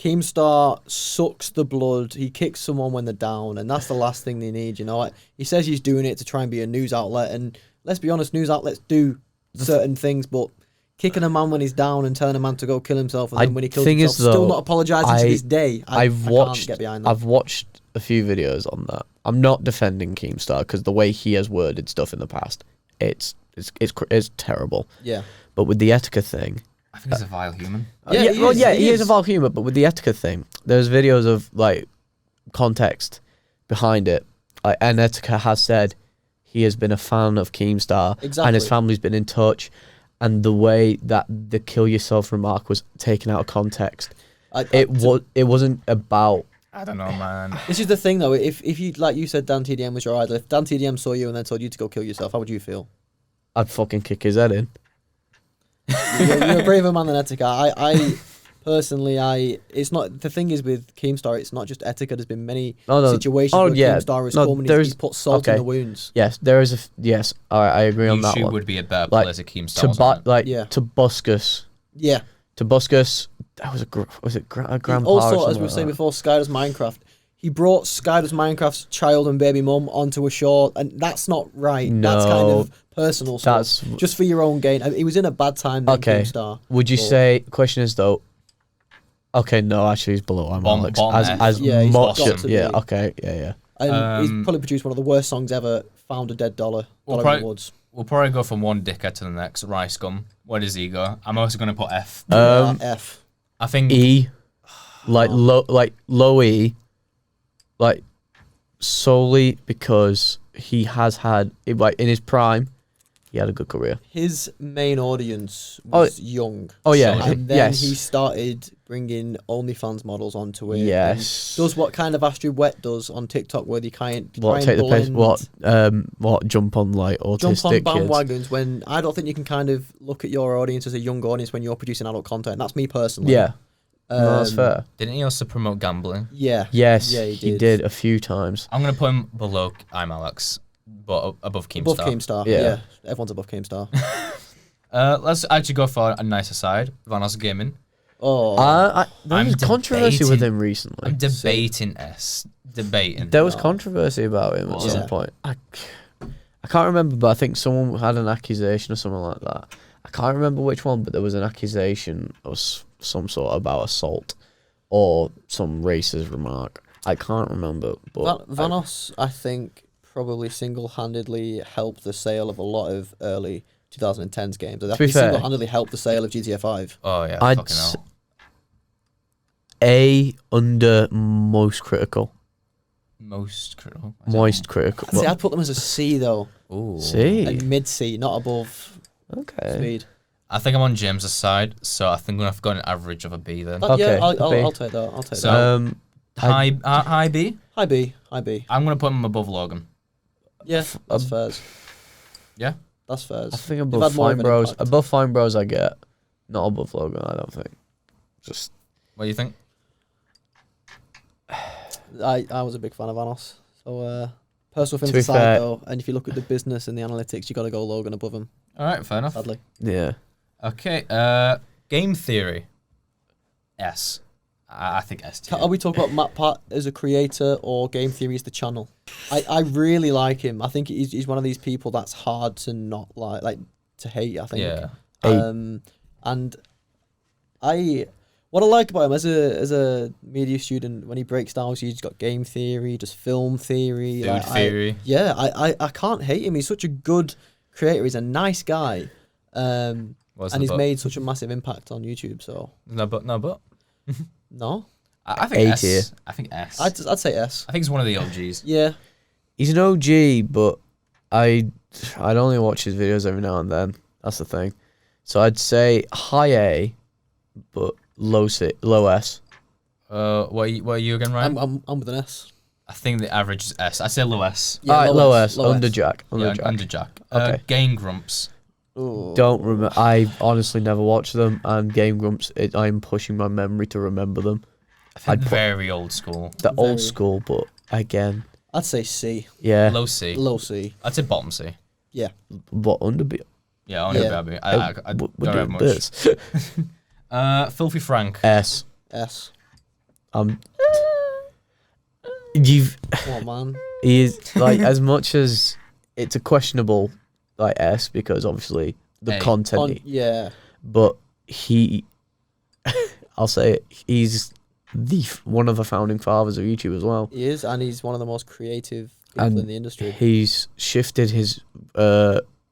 Keemstar sucks the blood. He kicks someone when they're down, and that's the last thing they need. You know, like, he says he's doing it to try and be a news outlet, and let's be honest, news outlets do certain things, but kicking a man when he's down and telling a man to go kill himself, and then when he kills himself, still not apologising to this day. I can't get behind that. I've watched a few videos on that. I'm not defending Keemstar because the way he has worded stuff in the past, it's terrible. Yeah. But with the Etika thing, I think he's a vile human. He is a vile human. But with the Etika thing, there's videos of like context behind it, and Etika has said he has been a fan of Keemstar, and his family's been in touch, and the way that the "kill yourself" remark was taken out of context, it wasn't about. I don't know, man. This is the thing, though. If you, like you said, Dan TDM was your idol. If Dan TDM saw you and then told you to go kill yourself, how would you feel? I'd fucking kick his head in. You're a braver man than Etika. I personally, it's not, the thing is with Keemstar, it's not just Etika. There's been many situations where Keemstar has come and he's put salt in the wounds. Yes, there is all right, I agree on that one. YouTube would be a better player to Keemstar. To Boggster. Yeah. To Boggster, that was a grandpa. Also, as we were saying before, Skydoes Minecraft. He brought Skydoes Minecraft's child and baby mum onto a show, and that's not right. No, that's kind of personal stuff. Just for your own gain. He was in a bad time then, Keemstar. Would you say, question is though, okay, no, actually he's below Alex. He's got to be. Yeah, okay, yeah. And he's probably produced one of the worst songs ever, Found a Dead Dollar in the Woods. We'll probably go from one dickhead to the next. Rice Gum. Where does he go? I'm also going to put F. F. I think E. Low E. Like, solely because he has had, in his prime, he had a good career. His main audience was young. Oh, yeah. And then he started bringing OnlyFans models onto it. Yes. Does what kind of Astrid Wet does on TikTok, where they can't take the piss. What jump on like autistic jump on bandwagons when I don't think you can kind of look at your audience as a young audience when you're producing adult content. That's me personally. Yeah. No, that's fair. Didn't he also promote gambling? Yeah. Yes, yeah, he did a few times. I'm going to put him below I'm Alex, but above Keemstar. Above Keemstar, yeah. Everyone's above Keemstar. Let's actually go for a nicer side. Vanos Gaming. Oh. There was controversy with him recently. I'm debating S. Debating. There was controversy about him at some point. I can't remember, but I think someone had an accusation or something like that. I can't remember which one, but there was an accusation of some sort about assault or some racist remark. I can't remember. But Vanos, I think, probably single-handedly helped the sale of a lot of early 2010s games. I think he single-handedly helped the sale of GTA 5. Oh, yeah, I'd fucking hell. A under most critical. Most critical? Moist critical. See, I'd put them as a C, though. Ooh. C? And mid-C, not above speed. I think I'm on James' side, so I think I'm going to have to go an average of a B then. Yeah, I'll take that. I'll take that. High B? High B. High B. I'm going to put him above Logan. Yeah, that's fair. Yeah? That's fair. I think above Fine Bros. Above Fine Bros I get. Not above Logan, I don't think. Just... What do you think? I was a big fan of Vanos. So, personal things aside, though, and if you look at the business and the analytics, you got to go Logan above him. All right, fair enough. Sadly. Yeah. Okay, game theory. S. I think S tier. Are we talking about MatPat as a creator or Game Theory as the channel? I really like him. I think he's one of these people that's hard to not like to hate, I think. Yeah. And what I like about him as a media student, when he breaks down, he's got game theory, just film theory. Food theory. I can't hate him. He's such a good creator. He's a nice guy. And he's made such a massive impact on YouTube. So no. No. I think A S. tier. I think S. I'd say S. I think he's one of the OGs. Yeah. He's an OG, but I'd only watch his videos every now and then. That's the thing. So I'd say high A, but low S. What are you again, Ryan? I'm with an S. I think the average is S. I say low S. Yeah, Alright, low S. Low Under S. Jack. Under Jack. Okay. Game Grumps. Ooh. Don't remember. I honestly never watched them, and Game Grumps. I'm pushing my memory to remember them. I think very old school. They're old school, but again, I'd say C. yeah. Low C. Low C. I'd say bottom C. Yeah. What under B? Yeah, under Yeah. BRB. I we're don't have doing much. this. Filthy Frank. S. S. You've Oh man. he is like as much as it's a questionable like S because obviously the A. content, Yeah. but he, I'll say it, he's one of the founding fathers of YouTube as well. He is, and he's one of the most creative people And in the industry. he's shifted his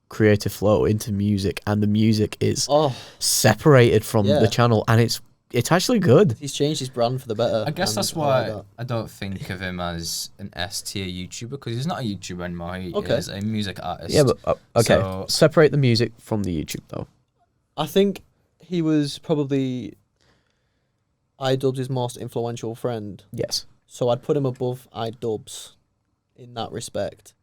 creative flow into music, and the music is Oh, separated from Yeah. the channel, and it's actually good. he's changed his brand for the better. I guess and that's I like why that. I don't think of him as an S tier YouTuber because he's not a YouTuber anymore. He Okay. is a music artist. Yeah, but okay, So- separate the music from the YouTube though. I think he was probably iDubbbz' most influential friend, Yes, so I'd put him above iDubbbz in that respect.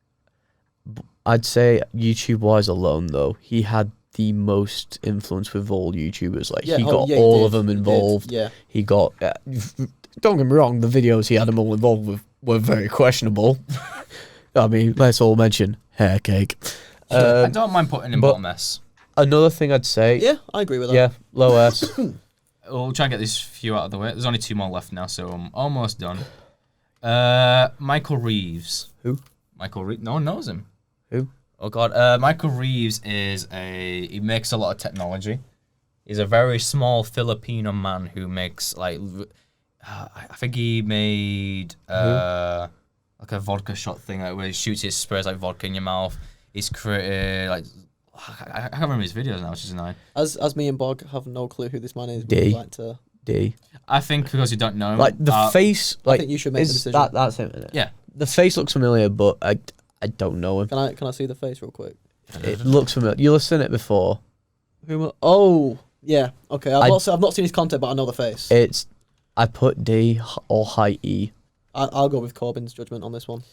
I'd say YouTube wise alone though, he had the most influence with all YouTubers. Like he got he all did, of them he did, involved. Yeah, He got. Don't get me wrong, the videos he had them all involved with were very questionable. I mean, let's all mention hair cake. I don't mind putting him but- bottom S. Another thing I'd say. yeah, I agree with that. Yeah, low S. We'll try and get these few out of the way. There's only 2 more left now, so I'm almost done. Michael Reeves. Who? Michael Reeves. No one knows him. Who? Oh God. Michael Reeves is he makes a lot of technology. He's a very small Filipino man who makes like, I think he made like a vodka shot thing like, where he shoots his sprays like vodka in your mouth. He's created like. I can't remember his videos now, which is annoying. As me and Bog have no clue who this man is, D. would you like to? D. I think because you don't know him. Like the face. Like I think you should make the is decision. that's him. Isn't it? Yeah. The face looks familiar, but I don't know him. Can I see the face real quick? It looks familiar. You'll have seen it before. Oh, yeah. Okay, I- I've not seen his content, but I know the face. I put D or high E. I'll go with Corbyn's judgment on this one.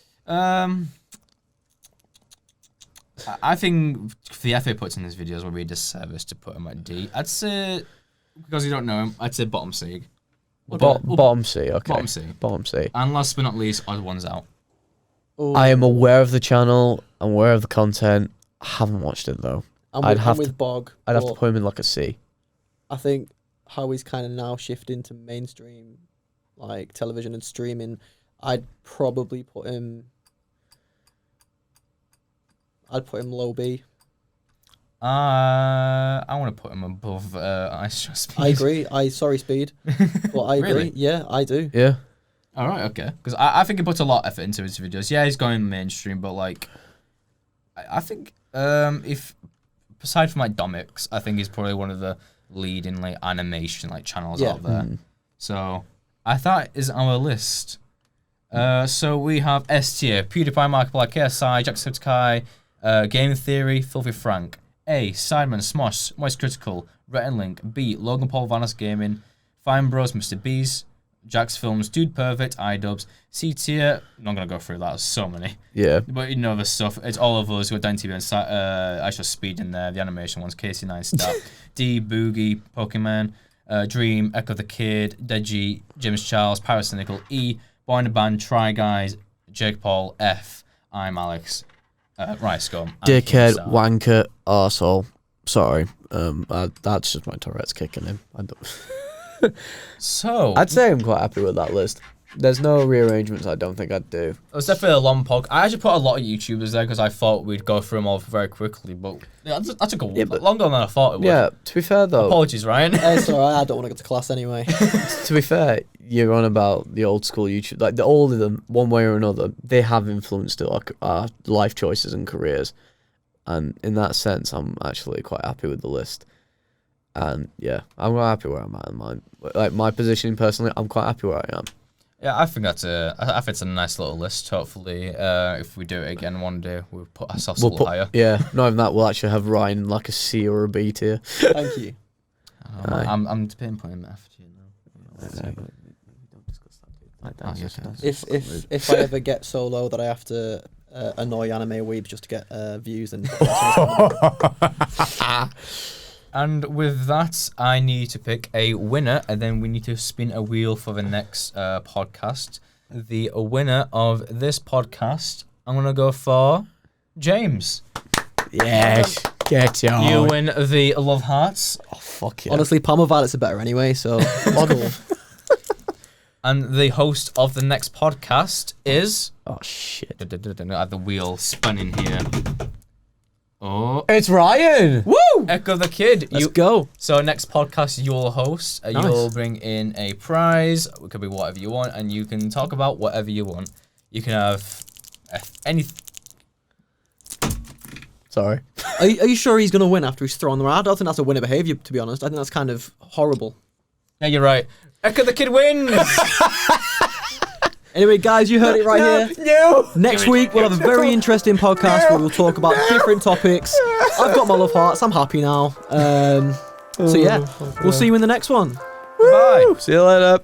I think the FA puts in his videos would be a disservice to put him at D. I'd say, because you don't know him, I'd say bottom C. Bottom C. Okay. Bottom C. Bottom C. And last but not least, odd ones out. Ooh, I am aware of the channel. I'm aware of the content. I haven't watched it though. I'm I'd with, have I'm with Bog. I'd have to but put him in like a C. I think how he's kind of now shifting to mainstream, like television and streaming, I'd probably put him. I'd put him low B. I want to put him above Ice Speed. I agree. Sorry, Speed. But I agree. Really? Yeah, I do. Yeah. All right, okay. Because I think he puts a lot of effort into his videos. Yeah, he's going mainstream, but like, I think if aside from like Domix, I think he's probably one of the leading like animation like channels out there. So I thought is on our list. So we have S tier: PewDiePie, Markiplier, KSI, Scvttyy, Game Theory, Filthy Frank. A. Sideman, Smosh, Moist Critical, Rhett and Link. B. Logan Paul, Vanos Gaming, Fine Bros, Mr. Beast, Jax Films, Dude Perfect, iDubbbz. C tier, I'm not gonna go through that. There's so many, Yeah. but you know the stuff. It's all of us. We've got Dan TV and Ice Speed in there. The animation ones, Casey Neistat, D. Boogie, Pokemon, Dream, Echo the Kid, Deji, James Charles, Paracynical. E. Boy in the Band, Try Guys, Jake Paul. F. I'm Alex. Right, Scum. Dickhead, wanker, arsehole. Sorry. That's just my Tourette's kicking in. So I'd say I'm quite happy with that list. There's no rearrangements I don't think I'd do. it was definitely a long pod. I actually put a lot of YouTubers there because I thought we'd go through them all very quickly, but that took longer than I thought it would. Yeah, to be fair though, Apologies, Ryan. It's alright. I don't want to go to class anyway. to be fair, you're on about the old school YouTube. Like all of them, one way or another, they have influenced our life choices and careers. And in that sense, I'm actually quite happy with the list. And yeah, I'm quite happy where I'm at in mine. Like my positioning personally, I'm quite happy where I am. Yeah, I think it's a nice little list. Hopefully, if we do it again one day, we'll put ourselves a little higher. Yeah, not even that, we'll actually have Ryan like a C or a B tier. Thank you. I'm debating putting him F tier now. If I ever get so low that I have to annoy anime weebs just to get views and And with that, I need to pick a winner, and then we need to spin a wheel for the next podcast. The winner of this podcast, I'm going to go for James. Yes, get your. You win the Love Hearts. Oh fuck yeah. honestly, Palmer Violets are better anyway, so it's cool. And the host of the next podcast is... Oh, shit. I have the wheel spinning here. Oh. It's Ryan! Woo! Echo the Kid. Let's go. So next podcast, you'll host. Nice. You'll bring in a prize. It could be whatever you want. And you can talk about whatever you want. You can have any... Sorry. Are you sure he's going to win after he's thrown them around? I don't think that's a winner behaviour, to be honest. I think that's kind of horrible. Yeah, you're right. Echo the Kid wins! Anyway, guys, you heard it right here. No! Next week, we'll have a very interesting podcast where we'll talk about different topics. I've got my love hearts. I'm happy now. So, yeah, we'll see you in the next one. Bye. See you later.